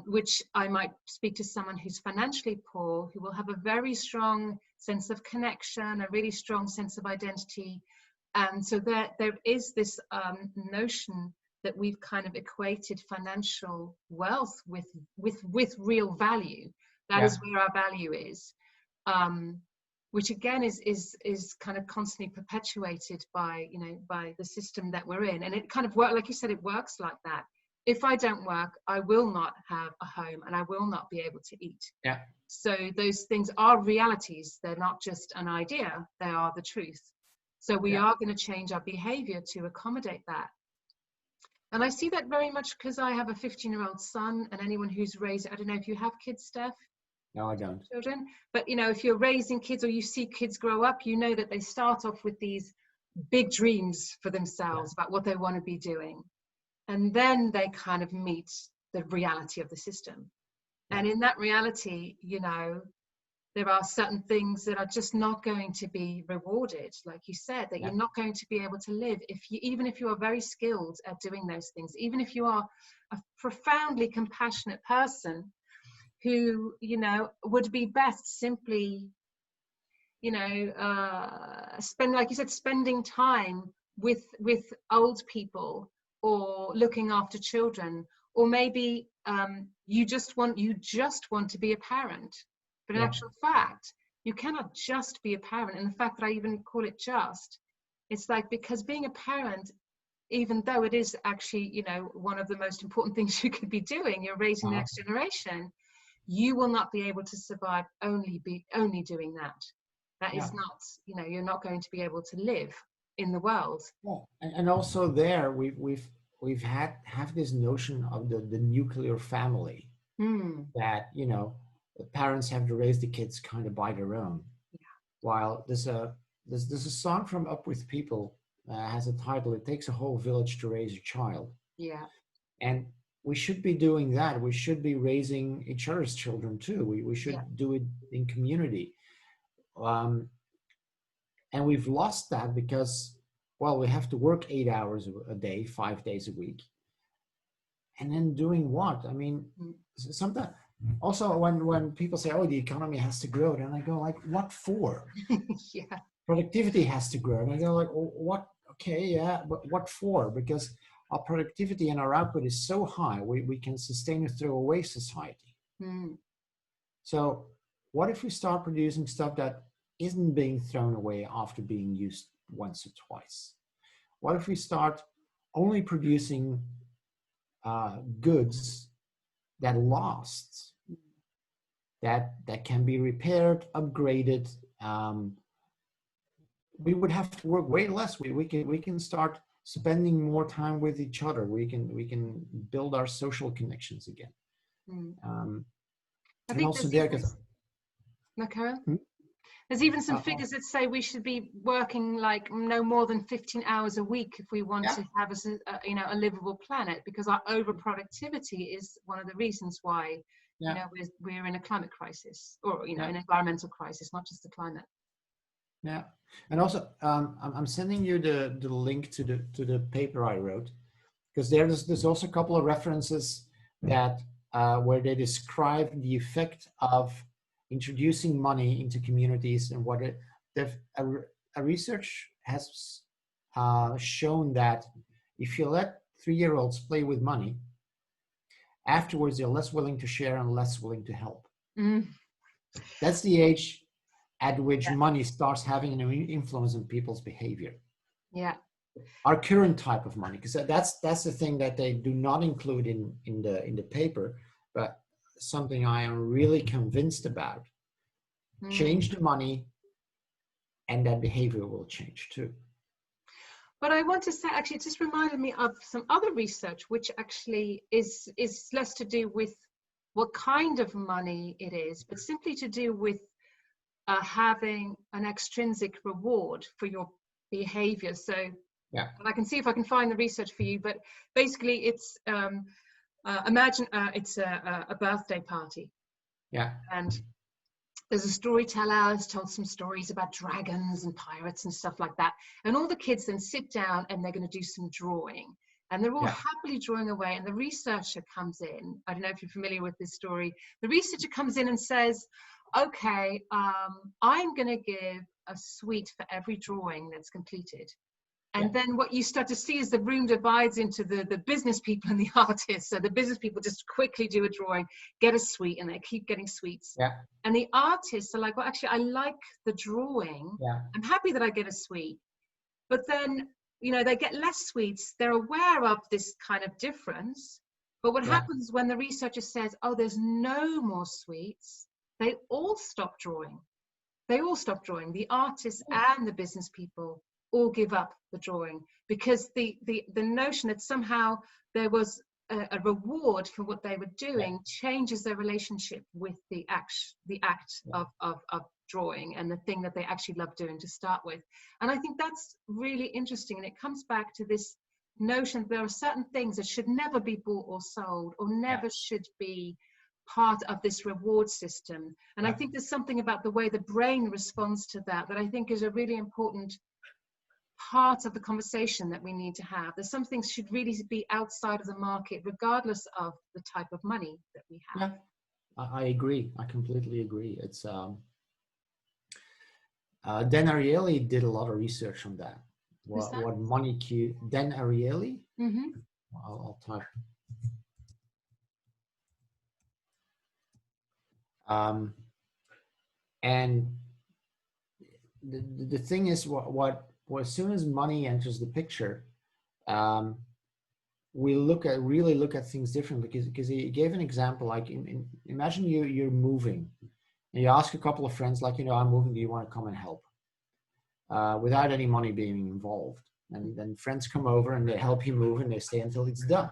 which I might speak to someone who's financially poor, who will have a very strong sense of connection, a really strong sense of identity. And so there is this notion that we've kind of equated financial wealth with real value. That is where our value is, which again is kind of constantly perpetuated by the system that we're in. And it kind of works, like you said, it works like that. If I don't work, I will not have a home and I will not be able to eat. Yeah. So those things are realities. They're not just an idea, they are the truth. So we are going to change our behavior to accommodate that. And I see that very much because I have a 15-year-old son, and anyone who's raised, I don't know if you have kids, Stef? No, I don't. Children. But, if you're raising kids or you see kids grow up, you know that they start off with these big dreams for themselves about what they want to be doing. And then they kind of meet the reality of the system. And in that reality, there are certain things that are just not going to be rewarded, like you said, that you're not going to be able to live even if you are very skilled at doing those things, even if you are a profoundly compassionate person who, would be best simply, like you said, spending time with old people or looking after children, or maybe you just want to be a parent. But in actual fact, you cannot just be a parent. And the fact that I even call it just, it's like, because being a parent, even though it is actually, one of the most important things you could be doing, you're raising the next generation, you will not be able to survive only doing that. That is not, you're not going to be able to live in the world. Yeah. And also there, we've have this notion of the nuclear family that, the parents have to raise the kids kind of by their own. While there's a song from Up With People, has a title, It Takes a Whole Village to Raise a Child. Yeah. And we should be doing that. We should be raising each other's children too. We should do it in community. And we've lost that because, we have to work 8 hours a day, 5 days a week. And then doing what? I mean, sometimes also when people say, oh, the economy has to grow, then I go like, what for? Productivity has to grow. And I go like, oh, what? Okay, but what for? Because our productivity and our output is so high, we can sustain a throwaway society. So what if we start producing stuff that isn't being thrown away after being used once or twice? What if we start only producing goods that last, that can be repaired, upgraded? We would have to work way less. We can start spending more time with each other. We can build our social connections again. I and think also there, because There's even some figures that say we should be working like no more than 15 hours a week if we want to have a livable planet, because our overproductivity is one of the reasons why we're in a climate crisis, or an environmental crisis, not just the climate. Yeah, and also I'm sending you the link to the paper I wrote, because there's also a couple of references that where they describe the effect of introducing money into communities, and what a research has shown that if you let 3-year-olds play with money, afterwards they're less willing to share and less willing to help. That's the age at which money starts having an influence on people's behavior. Yeah. Our current type of money, because that's the thing that they do not include in the paper, but something I am really convinced about. Change the money, and that behavior will change too. But I want to say, actually, it just reminded me of some other research, which actually is less to do with what kind of money it is, but simply to do with having an extrinsic reward for your behavior. So I can see if I can find the research for you, but basically it's imagine it's a birthday party. Yeah. And there's a storyteller who's told some stories about dragons and pirates and stuff like that. And all the kids then sit down and they're going to do some drawing. And they're all happily drawing away. And the researcher comes in. I don't know if you're familiar with this story. The researcher comes in and says, okay, I'm going to give a sweet for every drawing that's completed. And then what you start to see is the room divides into the business people and the artists. So the business people just quickly do a drawing, get a sweet, and they keep getting sweets. Yeah. And the artists are like, well, actually, I like the drawing. Yeah. I'm happy that I get a sweet. But then, they get less sweets. They're aware of this kind of difference. But what happens when the researcher says, oh, there's no more sweets, they all stop drawing. They all stop drawing, the artists and the business people all give up the drawing, because the notion that somehow there was a reward for what they were doing changes their relationship with the act of drawing and the thing that they actually love doing to start with. And I think that's really interesting, and it comes back to this notion that there are certain things that should never be bought or sold, or never should be part of this reward system. And I think there's something about the way the brain responds to that I think is a really important part of the conversation that we need to have. There's some things should really be outside of the market, regardless of the type of money that we have. Yeah, I agree. I completely agree. It's Dan Ariely did a lot of research on that. What money cue? Dan Ariely. Mm-hmm. I'll type. And the thing is, what as soon as money enters the picture, we really look at things differently, because he gave an example, like imagine you're moving, and you ask a couple of friends, like, I'm moving, do you want to come and help? Without any money being involved. And then friends come over and they help you move, and they stay until it's done.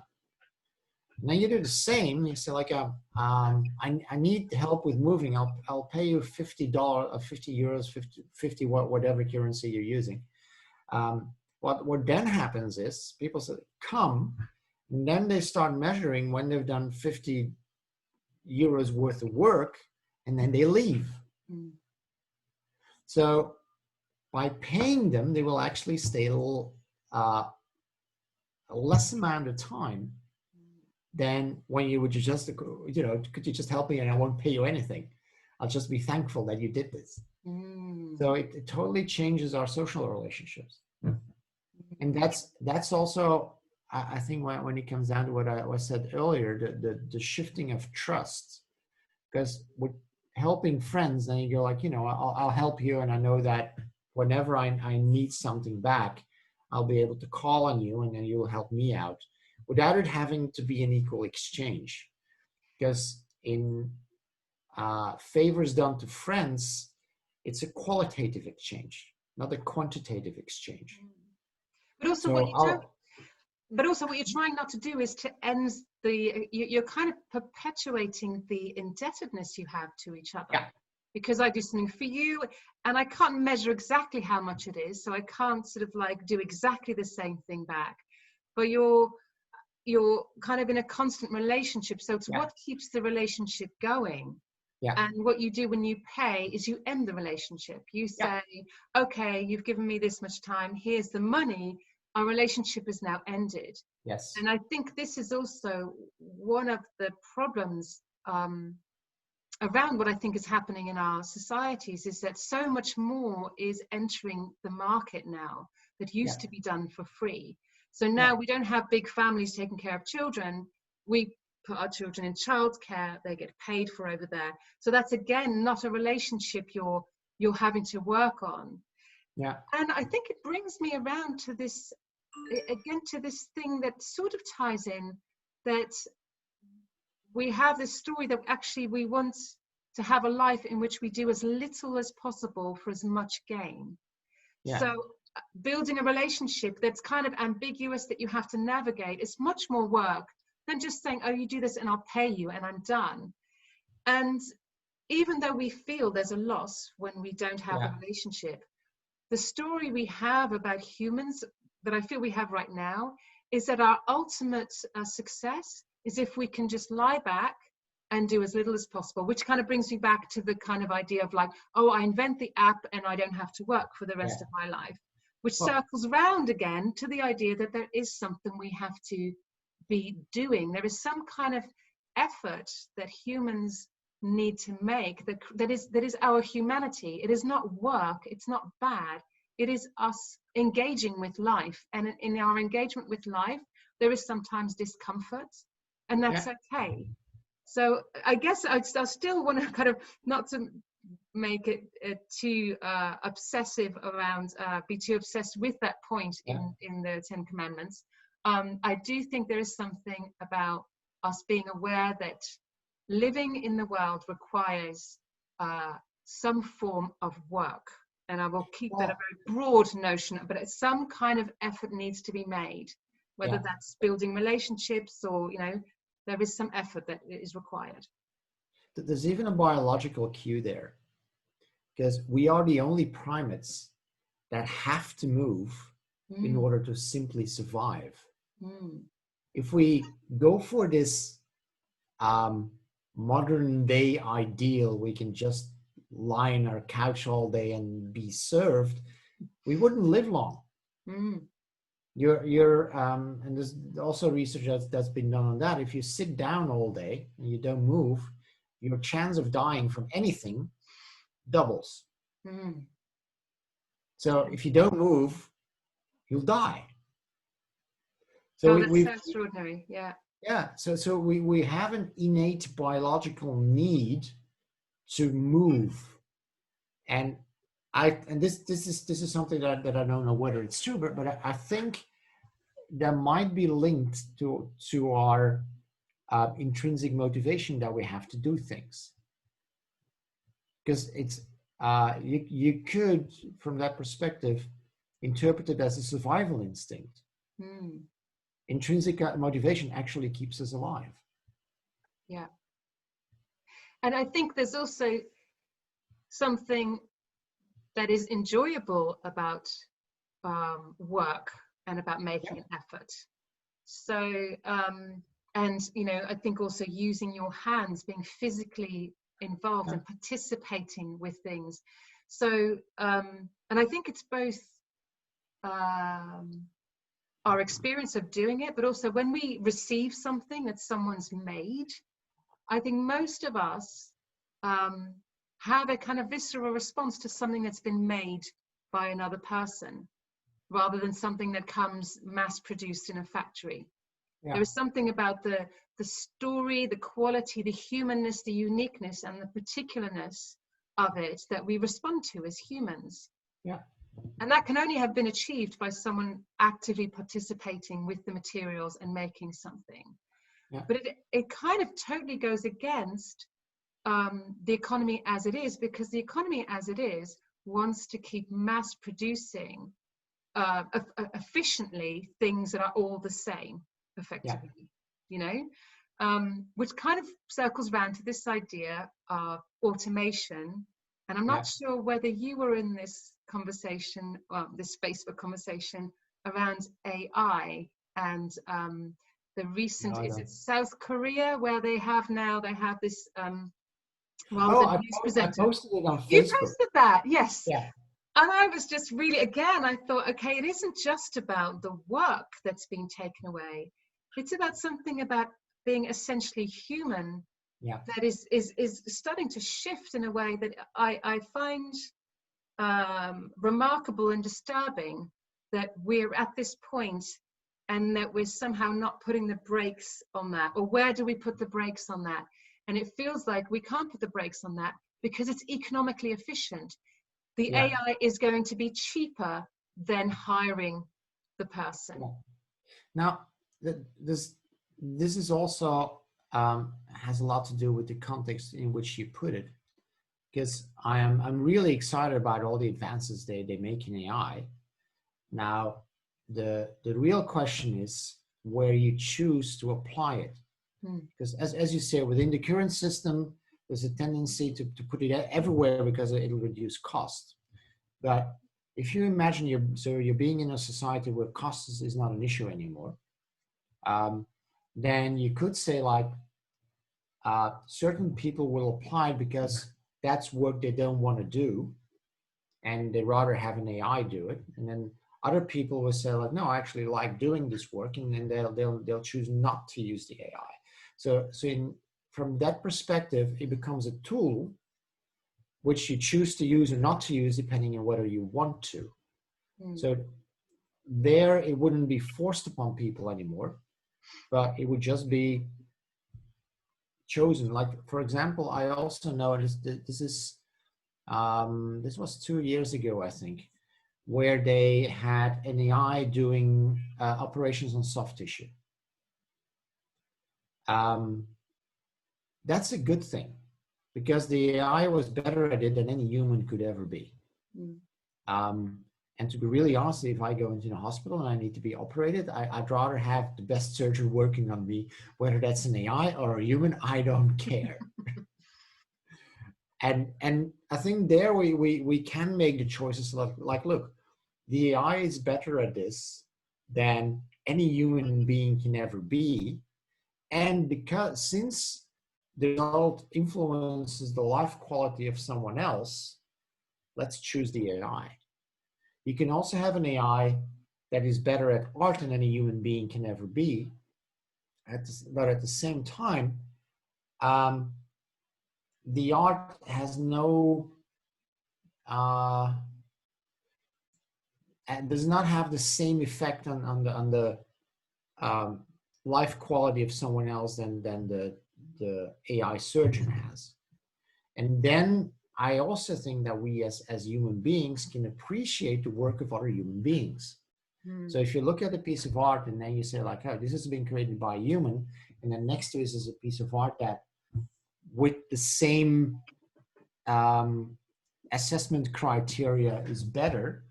And then you do the same. You say, like, I need help with moving. I'll pay you $50, 50 euros, 50 whatever currency you're using. What then happens is people say, come, and then they start measuring when they've done 50 euros worth of work, and then they leave. So by paying them, they will actually stay a less amount of time than when you would just, could you just help me and I won't pay you anything. I'll just be thankful that you did this. So it totally changes our social relationships. And that's also, I think, when it comes down to what I said earlier, the shifting of trust. Because with helping friends, then you go like, I'll help you, and I know that whenever I need something back, I'll be able to call on you, and then you'll help me out, without it having to be an equal exchange. Because in favors done to friends, it's a qualitative exchange, not a quantitative exchange. But also, what you're trying not to do is to end you're kind of perpetuating the indebtedness you have to each other. Yeah. because I do something for you, and I can't measure exactly how much it is, so I can't sort of like do exactly the same thing back. But you're kind of in a constant relationship, so it's Yeah. what keeps the relationship going. Yeah. And what you do when you pay is you end the relationship. You say, okay, you've given me this much time, here's the money, our relationship is now ended. Yes. And I think this is also one of the problems around what I think is happening in our societies, is that so much more is entering the market now that used to be done for free. So now we don't have big families taking care of children. We put our children in childcare, they get paid for over there. So that's again not a relationship you're having to work on. Yeah. And I think it brings me around to this, again, to this thing that sort of ties in, that we have this story that actually we want to have a life in which we do as little as possible for as much gain. Yeah. So building a relationship that's kind of ambiguous, that you have to navigate, is much more work than just saying, oh, you do this and I'll pay you and I'm done. And even though we feel there's a loss when we don't have a relationship, the story we have about humans that I feel we have right now is that our ultimate success is if we can just lie back and do as little as possible, which kind of brings me back to the kind of idea of like, oh, I invent the app and I don't have to work for the rest of my life, which circles round again to the idea that there is something we have to be doing. There is some kind of effort that humans need to make that is our humanity. It is not work, it's not bad, it is us engaging with life, and in our engagement with life there is sometimes discomfort, and that's okay. So I guess I still want to kind of, not to make it too obsessive around, be too obsessed with that point in the Ten Commandments. I do think there is something about us being aware that living in the world requires some form of work. And I will keep that a very broad notion, but some kind of effort needs to be made, whether that's building relationships or, you know, there is some effort that is required. There's even a biological cue there, because we are the only primates that have to move in order to simply survive. If we go for this modern day ideal, we can just lie on our couch all day and be served, we wouldn't live long. And there's also research that's been done on that. If you sit down all day and you don't move, your chance of dying from anything doubles. So if you don't move, you'll die. So that's so extraordinary. So we have an innate biological need to move, and this is something that I don't know whether it's true, but I think that might be linked to our intrinsic motivation that we have to do things, because it's you could, from that perspective, interpret it as a survival instinct. Intrinsic motivation actually keeps us alive. And I think there's also something that is enjoyable about work and about making an effort. So and you know, I think also using your hands, being physically involved and participating with things. So and I think it's both our experience of doing it, but also when we receive something that someone's made, I think most of us have a kind of visceral response to something that's been made by another person, rather than something that comes mass produced in a factory. There is something about the story, the quality, the humanness, the uniqueness, and the particularness of it that we respond to as humans. And that can only have been achieved by someone actively participating with the materials and making something. But it kind of totally goes against the economy as it is, because the economy as it is wants to keep mass producing efficiently things that are all the same, effectively, you know, which kind of circles around to this idea of automation And I'm Yeah. not sure whether you were in this conversation, well, this space for conversation around AI and the recent, No, I is don't. it South Korea, where they have this, well, Oh, the news I presenter. posted it on You Facebook. posted that, yes. Yeah. And I was just really, again, I thought, okay, it isn't just about the work that's being taken away. It's about something about being essentially human Yeah. that is starting to shift in a way that I find remarkable and disturbing, that we're at this point and that we're somehow not putting the brakes on that. Or where do we put the brakes on that? And it feels like we can't put the brakes on that because it's economically efficient. The Yeah. AI is going to be cheaper than hiring the person. Yeah. Now, this is also has a lot to do with the context in which you put it, because I'm really excited about all the advances they make in AI. Now, the real question is where you choose to apply it, because as you say, within the current system, there's a tendency to put it everywhere because it'll reduce cost. But if you imagine you're being in a society where cost is not an issue anymore, then you could say like certain people will apply because that's work they don't want to do, and they rather have an AI do it. And then other people will say like, no, I actually like doing this work, and then they'll choose not to use the AI. So from that perspective, it becomes a tool which you choose to use or not to use depending on whether you want to. So there, it wouldn't be forced upon people anymore, but it would just be chosen. Like, for example, I also noticed that this was 2 years ago, I think, where they had an AI doing operations on soft tissue. That's a good thing because the AI was better at it than any human could ever be. And to be really honest, if I go into the hospital and I need to be operated, I'd rather have the best surgeon working on me, whether that's an AI or a human, I don't care. And I think there we can make the choices like, look, the AI is better at this than any human being can ever be. And since the result influences the life quality of someone else, let's choose the AI. You can also have an AI that is better at art than any human being can ever be. But at the same time, the art has no, and does not have the same effect on the life quality of someone else than the AI surgeon has. And then I also think that we as human beings can appreciate the work of other human beings. So if you look at a piece of art and then you say like, oh, this has been created by a human, and then next to it is a piece of art that with the same assessment criteria is better,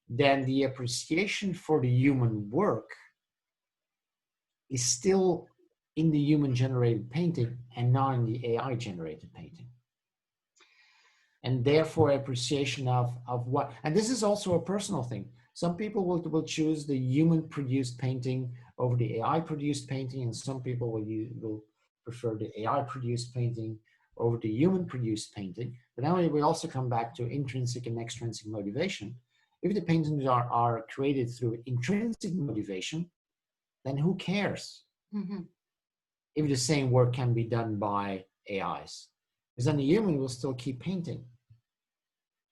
then the appreciation for the human work is still in the human generated painting and not in the AI generated painting. And therefore appreciation of what, and this is also a personal thing. Some people will choose the human produced painting over the AI produced painting, and some people will prefer the AI produced painting over the human produced painting. But now we also come back to intrinsic and extrinsic motivation. If the paintings are created through intrinsic motivation, then who cares if the same work can be done by AIs? Because then the human will still keep painting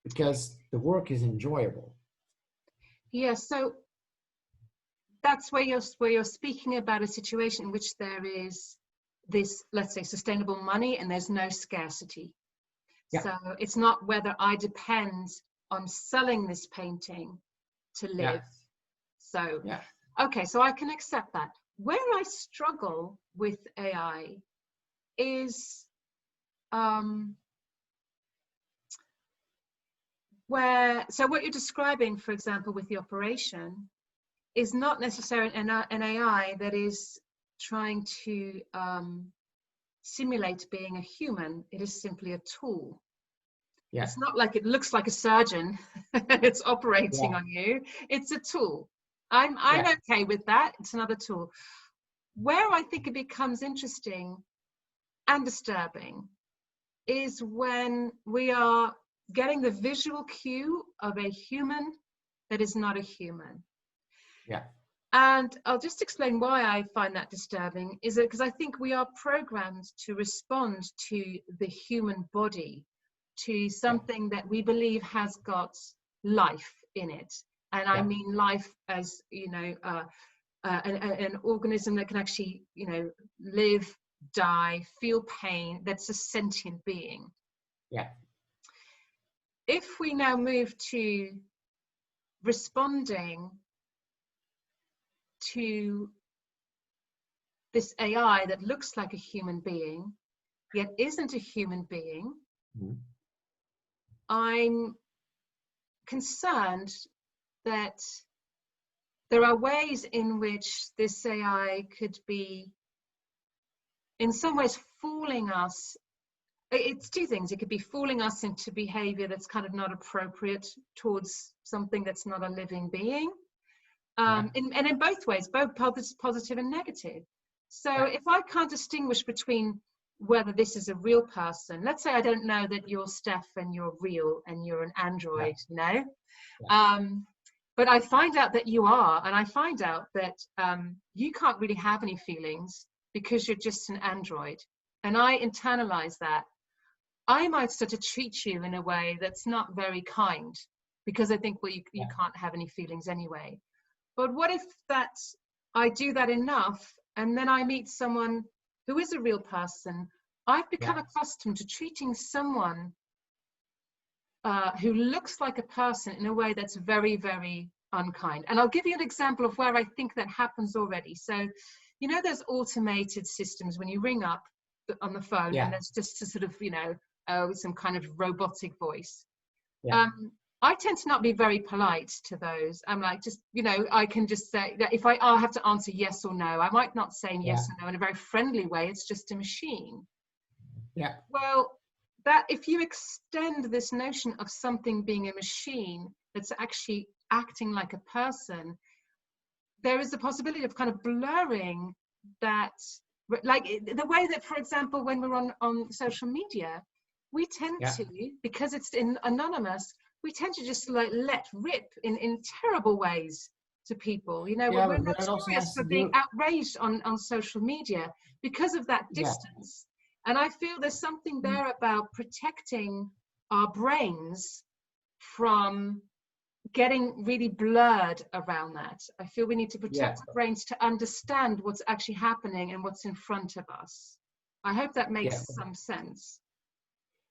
because the work is enjoyable. Yeah, so that's where you're speaking about a situation in which there is this, let's say, sustainable money and there's no scarcity. Yeah. So it's not whether I depend on selling this painting to live. So, okay, so I can accept that. Where I struggle with AI is so what you're describing, for example, with the operation, is not necessarily an AI that is trying to simulate being a human. It is simply a tool. Yeah. It's not like it looks like a surgeon. It's operating Yeah. on you. It's a tool. I'm Yeah. okay with that. It's another tool. Where I think it becomes interesting and disturbing is when we are getting the visual cue of a human that is not a human. Yeah. And I'll just explain why I find that disturbing. Is it because I think we are programmed to respond to the human body, to something that we believe has got life in it. And I Yeah. mean life as, an organism that can actually, live, die, feel pain, that's a sentient being. Yeah. If we now move to responding to this AI that looks like a human being, yet isn't a human being, Mhm. I'm concerned that there are ways in which this AI could be, in some ways, fooling us. It's two things. It could be fooling us into behavior that's kind of not appropriate towards something that's not a living being. Yeah. And in both ways, both positive and negative. So Yeah. if I can't distinguish between whether this is a real person, let's say I don't know that you're Steph and you're real and you're an android, Yeah. but I find out that you are, and I find out that you can't really have any feelings because you're just an android. And I internalize that. I might start to treat you in a way that's not very kind because I think, well, you can't have any feelings anyway. But what if I do that enough and then I meet someone who is a real person? I've become accustomed to treating someone who looks like a person in a way that's very, very unkind. And I'll give you an example of where I think that happens already. So, there's automated systems when you ring up on the phone and there's just a sort of, some kind of robotic voice. Yeah. I tend to not be very polite to those. I'm like, I can just say that if I have to answer yes or no, I might not say yes or no in a very friendly way. It's just a machine. Yeah. Well, that if you extend this notion of something being a machine that's actually acting like a person, there is a possibility of kind of blurring that, like the way that, for example, when we're on social media, we tend to, because it's anonymous, we tend to just like let rip in terrible ways to people. We're But that also notorious has for to being do. outraged on social media because of that Yeah. distance. And I feel there's something there about protecting our brains from getting really blurred around that. I feel we need to protect our brains to understand what's actually happening and what's in front of us. I hope that makes some sense.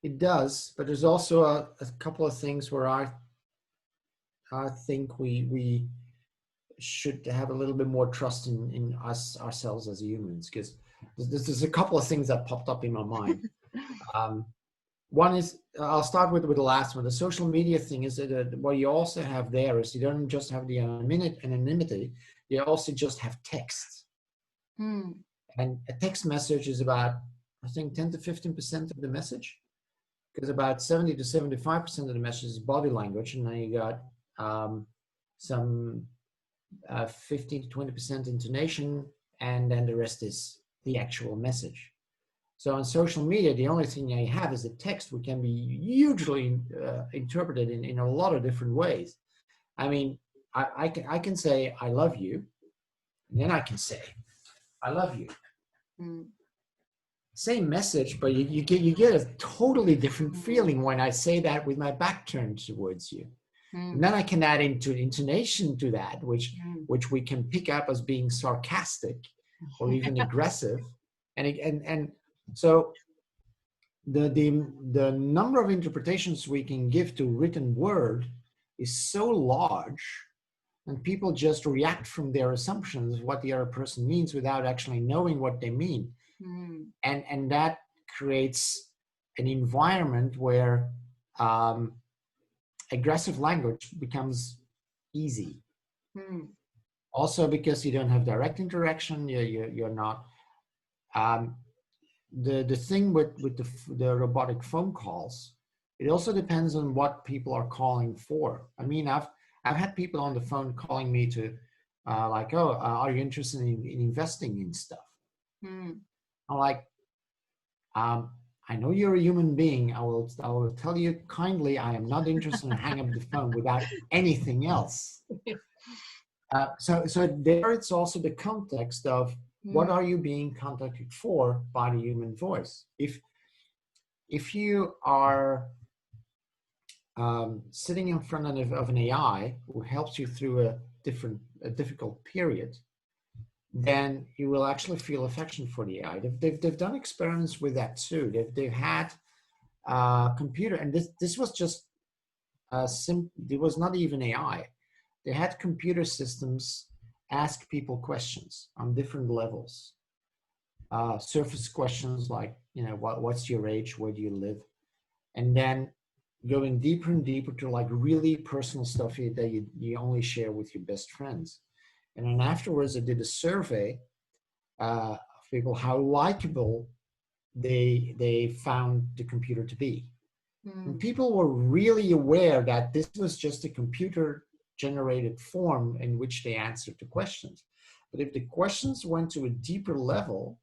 It does, but there's also a couple of things where I think we should have a little bit more trust in ourselves as humans, because there's a couple of things that popped up in my mind. One is, I'll start with the last one. The social media thing is that what you also have there is you don't just have the anonymity, you also just have text. And a text message is about, I think, 10 to 15% of the message, because about 70 to 75% of the message is body language, and then you got some 15 to 20% intonation, and then the rest is the actual message. So on social media, the only thing you have is the text, which can be hugely interpreted in a lot of different ways. I mean, I can say, I love you, and then I can say, I love you. Same message, but you get a totally different feeling when I say that with my back turned towards you. And then I can add into intonation to that, which we can pick up as being sarcastic or even aggressive. And so the number of interpretations we can give to written word is so large, and people just react from their assumptions of what the other person means without actually knowing what they mean. And that creates an environment where aggressive language becomes easy. Also, because you don't have direct interaction, you're not. The thing with the robotic phone calls It also depends on what people are calling for. I mean, I've had people on the phone calling me to like, oh, are you interested in investing in stuff? Mm. I'm like, I know you're a human being. I will tell you kindly, I am not interested in hang up the phone without anything else. So there it's also the context of what Mm. are you being contacted for by the human voice? If you are sitting in front of an AI who helps you through a difficult period, then you will actually feel affection for the AI. They've done experiments with that too. They've had computer, and this was just it was not even AI. They had computer systems ask people questions on different levels. Surface questions like, what's your age, where do you live, and then going deeper and deeper to like really personal stuff that you only share with your best friends. And then afterwards, I did a survey of people how likable they found the computer to be. And people were really aware that this was just a computer generated form in which they answered the questions. But if the questions went to a deeper level,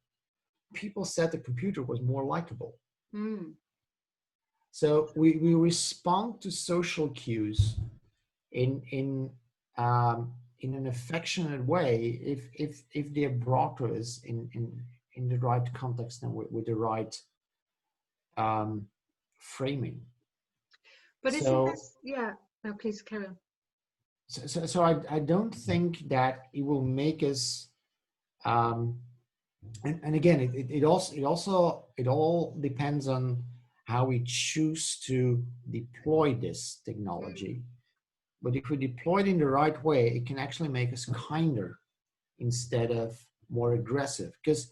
people said the computer was more likable. Mm. So we respond to social cues in an affectionate way if they're brought to us in the right context and with the right framing. But isn't So this, yeah, no, please carry on. so I don't think that it will make us and again it all depends on how we choose to deploy this technology. But if we deploy it in the right way, it can actually make us kinder instead of more aggressive. Because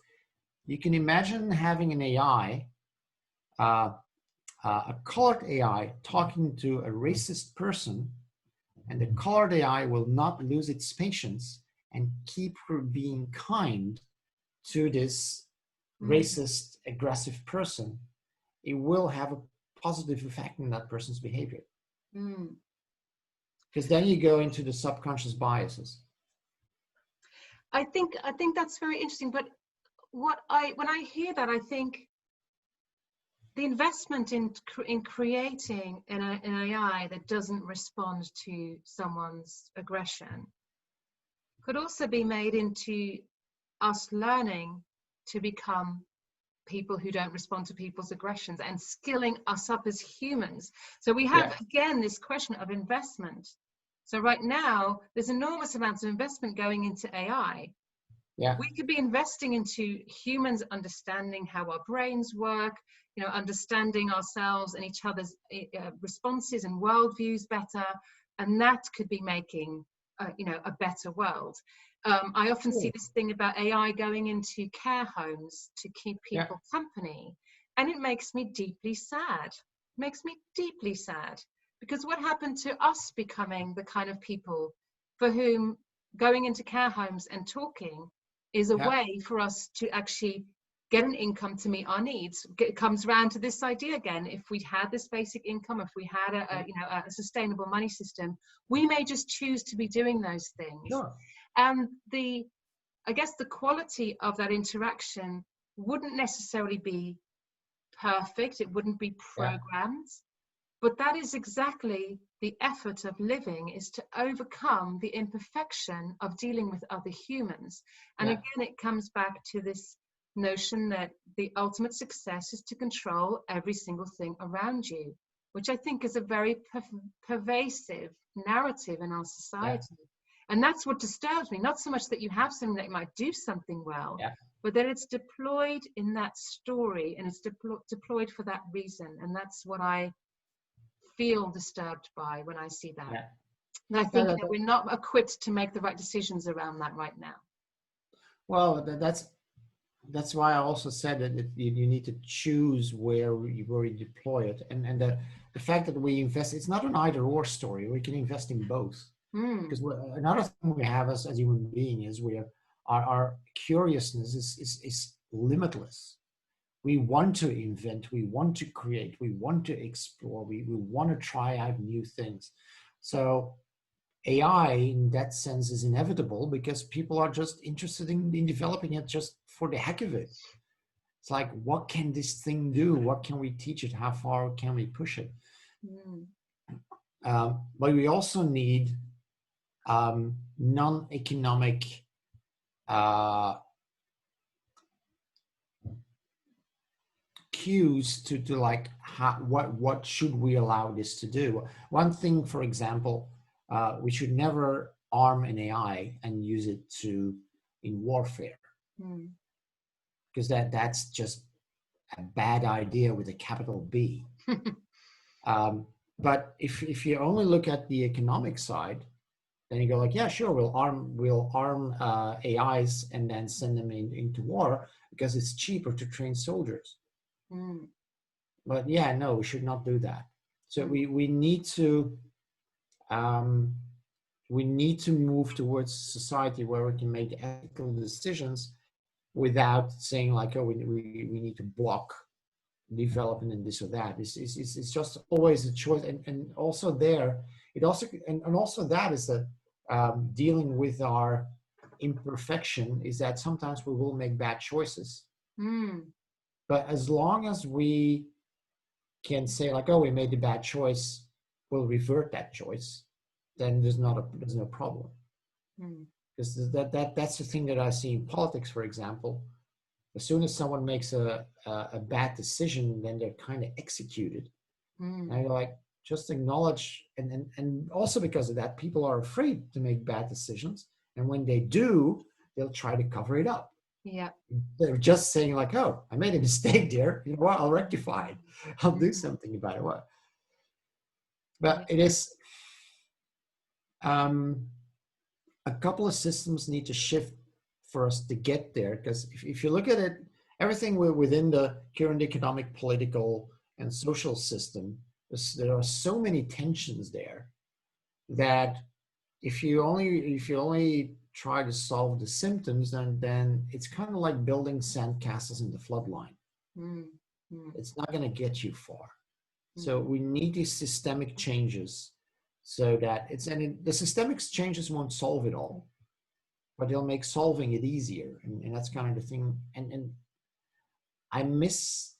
you can imagine having an AI, a colored AI, talking to a racist person, and the colored AI will not lose its patience and keep being kind to this racist, aggressive person. It will have a positive effect on that person's behavior. Because then you go into the subconscious biases. I think that's very interesting. But when I hear that, I think the investment in creating an AI that doesn't respond to someone's aggression could also be made into us learning to become people who don't respond to people's aggressions and skilling us up as humans. So we have, again, this question of investment. So right now, there's enormous amounts of investment going into AI. Yeah. We could be investing into humans understanding how our brains work, understanding ourselves and each other's responses and worldviews better, and that could be making, a better world. I often see this thing about AI going into care homes to keep people company, and it makes me deeply sad. It makes me deeply sad, because what happened to us becoming the kind of people for whom going into care homes and talking is a way for us to actually get an income to meet our needs. It comes around to this idea again. If we had this basic income, if we had a sustainable money system, we may just choose to be doing those things. Sure. And I guess the quality of that interaction wouldn't necessarily be perfect. It wouldn't be programmed. But that is exactly the effort of living, is to overcome the imperfection of dealing with other humans. And again, it comes back to this notion that the ultimate success is to control every single thing around you, which I think is a very pervasive narrative in our society. And that's what disturbs me. Not so much that you have something that might do something well, but that it's deployed in that story, and it's deployed for that reason. And that's what I feel disturbed by when I see that. And I think that we're not equipped to make the right decisions around that right now. Well, that's why I also said that you need to choose where you deploy it, and the fact that we invest, it's not an either or story. We can invest in both. Because another thing we have as human being is our curiousness is limitless. We want to invent, we want to create, we want to explore, we want to try out new things. So AI in that sense is inevitable because people are just interested in developing it just for the heck of it. It's like, what can this thing do? What can we teach it? How far can we push it? Mm. But we also need non-economic cues to like what should we allow this to do. One thing, for example, we should never arm an AI and use it in warfare, because that's just a bad idea with a capital B. But if you only look at the economic side, then you go like, yeah, sure, we'll arm AIs and then send them into war because it's cheaper to train soldiers. But yeah, no, we should not do that. So we need to move towards a society where we can make ethical decisions without saying like, oh, we need to block development and this or that. It's just always a choice, and also there it also and also that is that dealing with our imperfection is that sometimes we will make bad choices. But as long as we can say like, oh, we made a bad choice, we'll revert that choice, then there's no problem. Because that's the thing that I see in politics, for example. As soon as someone makes a bad decision, then they're kind of executed. And you're like, just acknowledge, and also because of that, people are afraid to make bad decisions. And when they do, they'll try to cover it up. Yeah. They're just saying like, oh, I made a mistake there. You know what? I'll rectify it. I'll do something about it. What? But it is, a couple of systems need to shift for us to get there. Because if you look at it, everything within the current economic, political, and social system, there are so many tensions there that if you only try to solve the symptoms, then it's kind of like building sandcastles in the floodline. It's not going to get you far. So we need these systemic changes so that the systemic changes won't solve it all, but they'll make solving it easier. And that's kind of the thing. And I miss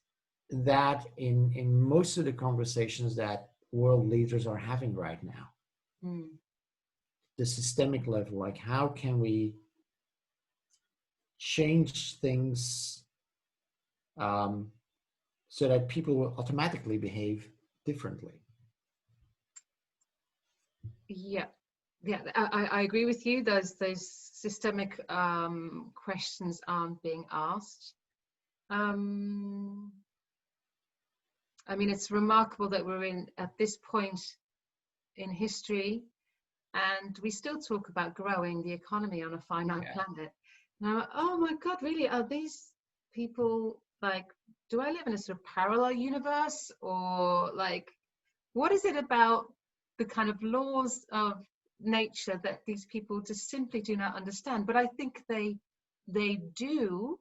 that in most of the conversations that world leaders are having right now. The systemic level, like how can we change things so that people will automatically behave differently. Yeah, I agree with you. Those systemic questions aren't being asked. I mean, it's remarkable that we're at this point in history, and we still talk about growing the economy on a finite planet. Now, oh my God, really? Are these people like, do I live in a sort of parallel universe, or like, what is it about the kind of laws of nature that these people just simply do not understand? But I think they do,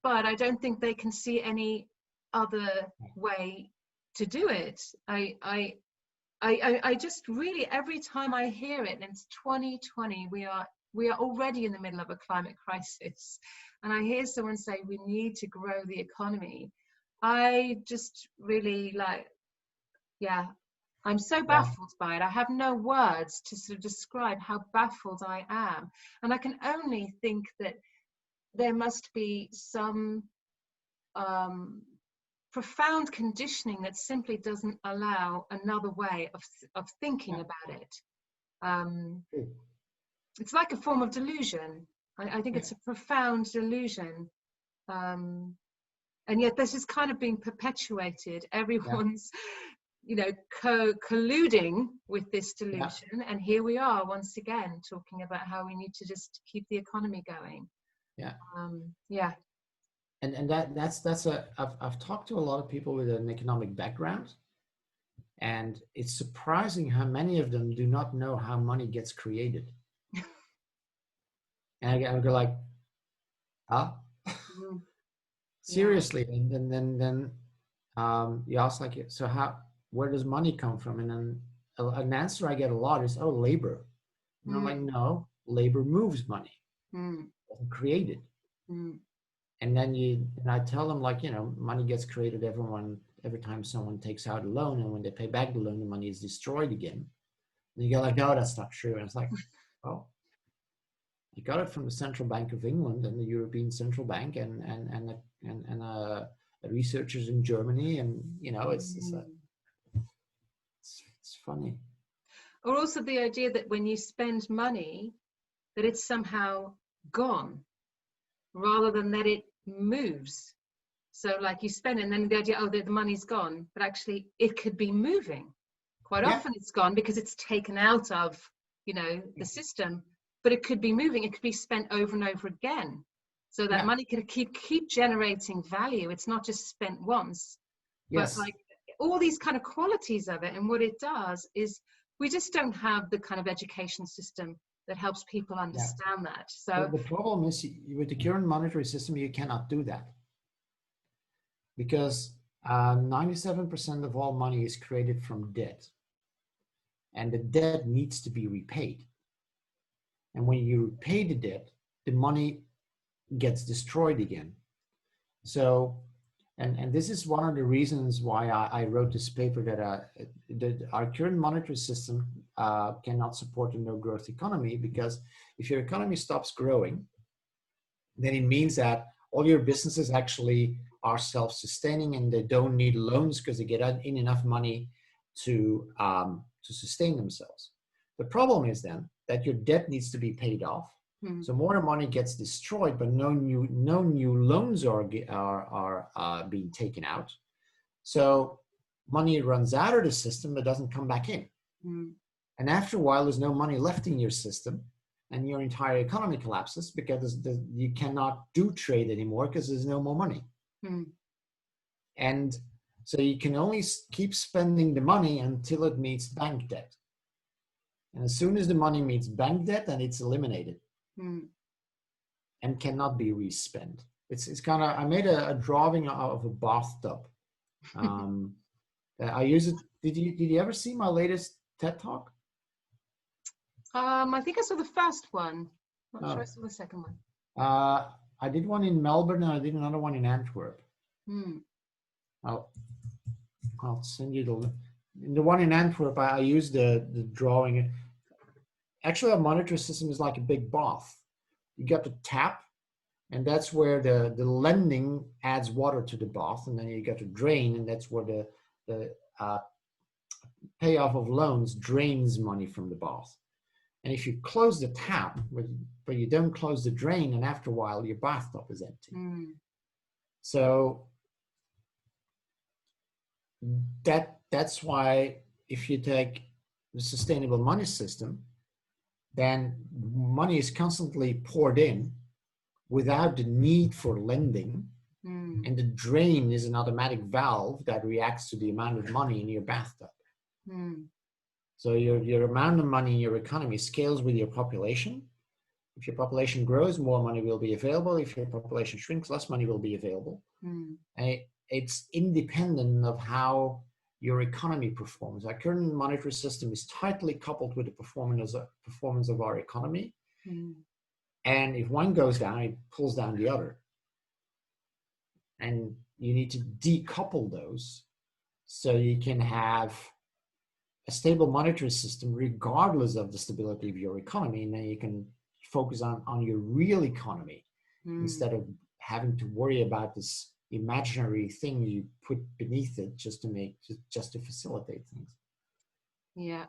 but I don't think they can see any other way to do it. I just really, every time I hear it, and it's 2020, we are already in the middle of a climate crisis, and I hear someone say we need to grow the economy, I just really like, yeah, I'm so baffled by it. I have no words to sort of describe how baffled I am. And I can only think that there must be some profound conditioning that simply doesn't allow another way of thinking about it. It's like a form of delusion. I think it's a profound delusion. And yet this is kind of being perpetuated. Everyone's colluding with this delusion, and here we are once again talking about how we need to just keep the economy going. And I've talked to a lot of people with an economic background, and it's surprising how many of them do not know how money gets created. And I go like, huh? Seriously. And then you ask like, so where does money come from? And then an answer I get a lot is, oh, labor. And I'm like, no, labor moves money, doesn't create it. And then I tell them, like, money gets created every time someone takes out a loan, and when they pay back the loan, the money is destroyed again. And you go like, no, that's not true. And it's like, well, you got it from the Central Bank of England and the European Central Bank and researchers in Germany, and it's funny. Or also the idea that when you spend money, that it's somehow gone, rather than that it moves. So like you spend it, and then the idea, oh, the money's gone, but actually it could be moving. Quite often it's gone because it's taken out of, the system, but it could be moving. It could be spent over and over again. So that money can keep generating value. It's not just spent once, but like all these kind of qualities of it. And what it does is we just don't have the kind of education system that helps people understand that. So the problem is, with the current monetary system, you cannot do that, because 97% of all money is created from debt, and the debt needs to be repaid. And when you repay the debt, the money gets destroyed again. So, and this is one of the reasons why I wrote this paper, that our current monetary system cannot support a no-growth economy, because if your economy stops growing, then it means that all your businesses actually are self-sustaining, and they don't need loans because they get in enough money to sustain themselves. The problem is then that your debt needs to be paid off. So more money gets destroyed, but no new loans are being taken out. So money runs out of the system but doesn't come back in. And after a while, there's no money left in your system, and your entire economy collapses because you cannot do trade anymore because there's no more money. And so you can only keep spending the money until it meets bank debt. And as soon as the money meets bank debt, then it's eliminated and cannot be respent. It's kind of, I made a drawing of a bathtub. I use it. Did you ever see my latest TED Talk? I think I saw the first one. Not sure I saw the second one. I did one in Melbourne, and I did another one in Antwerp. I'll send you the one in Antwerp. I used the drawing. Actually, a monetary system is like a big bath. You got the tap, and that's where the lending adds water to the bath, and then you got the drain, and that's where the payoff of loans drains money from the bath. And if you close the tap, but you don't close the drain, and after a while, your bathtub is empty. So that's why if you take the sustainable money system, then money is constantly poured in without the need for lending. And the drain is an automatic valve that reacts to the amount of money in your bathtub. So your amount of money in your economy scales with your population. If your population grows, more money will be available. If your population shrinks, less money will be available. And it's independent of how your economy performs. Our current monetary system is tightly coupled with the performance of our economy. And if one goes down, it pulls down the other. And you need to decouple those so you can have a stable monetary system regardless of the stability of your economy. And then you can focus on your real economy instead of having to worry about this imaginary thing you put beneath it just to facilitate things. Yeah,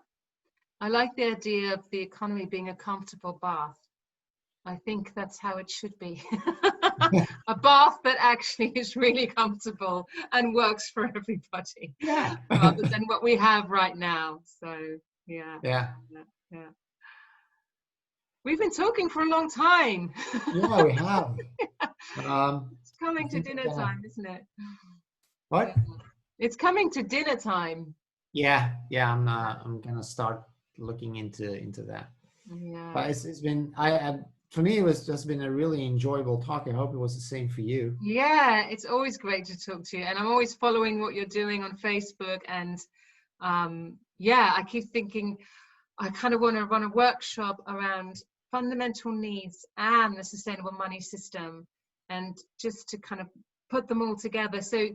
I like the idea of the economy being a comfortable bath. I think that's how it should be. A bath that actually is really comfortable and works for everybody, rather than what we have right now. So yeah. We've been talking for a long time. Yeah, we have. It's coming to dinner time, isn't it? What? Yeah. It's coming to dinner time. Yeah. I'm gonna start looking into that. Yeah. But it's been for me, it was just been a really enjoyable talk. I hope it was the same for you. Yeah, it's always great to talk to you, and I'm always following what you're doing on Facebook. And yeah, I keep thinking I kind of want to run a workshop around fundamental needs and the sustainable money system, and just to kind of put them all together. So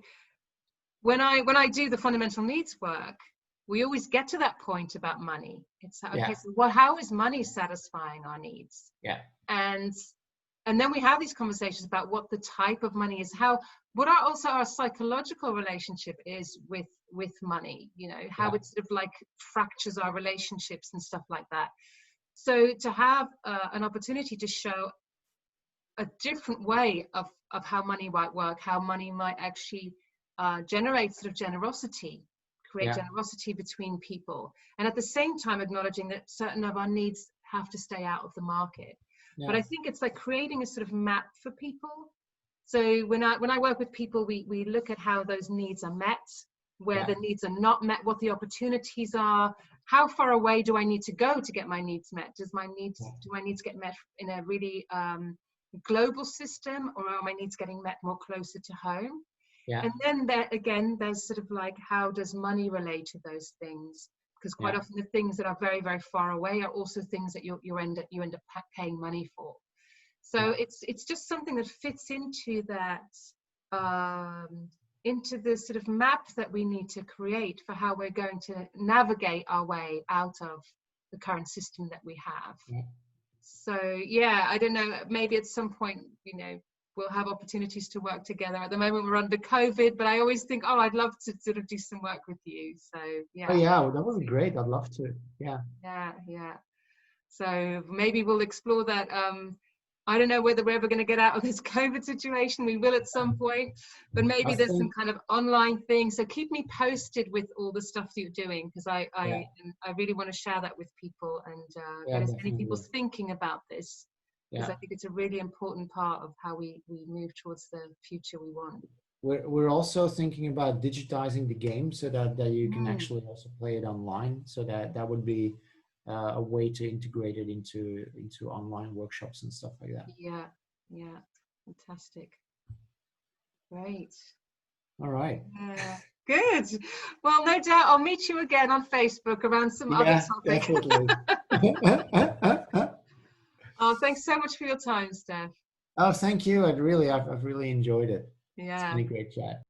when I do the fundamental needs work, we always get to that point about money. It's okay, Yeah. so how is money satisfying our needs? Yeah. And then we have these conversations about what the type of money is, what are also our psychological relationship is with money, you know, how it sort of like fractures our relationships and stuff like that. So to have an opportunity to show a different way of how money might work, how money might actually generate sort of generosity, create generosity between people, and at the same time acknowledging that certain of our needs have to stay out of the market. But I think it's like creating a sort of map for people. So when I work with people, we look at how those needs are met, where the needs are not met, what the opportunities are, how far away do I need to go to get my needs met? Do I need to get met in a really global system, or are my needs getting met more closer to home? And then there again, there's sort of like, how does money relate to those things? Because quite often the things that are very, very far away are also things that you end up paying money for. So it's just something that fits into that, into the sort of map that we need to create for how we're going to navigate our way out of the current system that we have. So yeah, I don't know, maybe at some point, you know, we'll have opportunities to work together. At the moment we're under COVID, but I always think, oh, I'd love to sort of do some work with you. So yeah. Oh yeah, that would be great. I'd love to. Yeah. So maybe we'll explore that. I don't know whether we're ever going to get out of this COVID situation. We will at some point, but maybe there's some kind of online thing. So keep me posted with all the stuff that you're doing, because I really want to share that with people, and get as many people thinking about this, because I think it's a really important part of how we move towards the future we want. We're also thinking about digitizing the game so that you can actually also play it online. So that would be a way to integrate it into online workshops and stuff like that. Yeah, fantastic, great. All right. Good. Well, no doubt I'll meet you again on Facebook around some other topic. Definitely. Oh, thanks so much for your time, Stef. Oh, thank you. I've really enjoyed it. Yeah. It's been a great chat.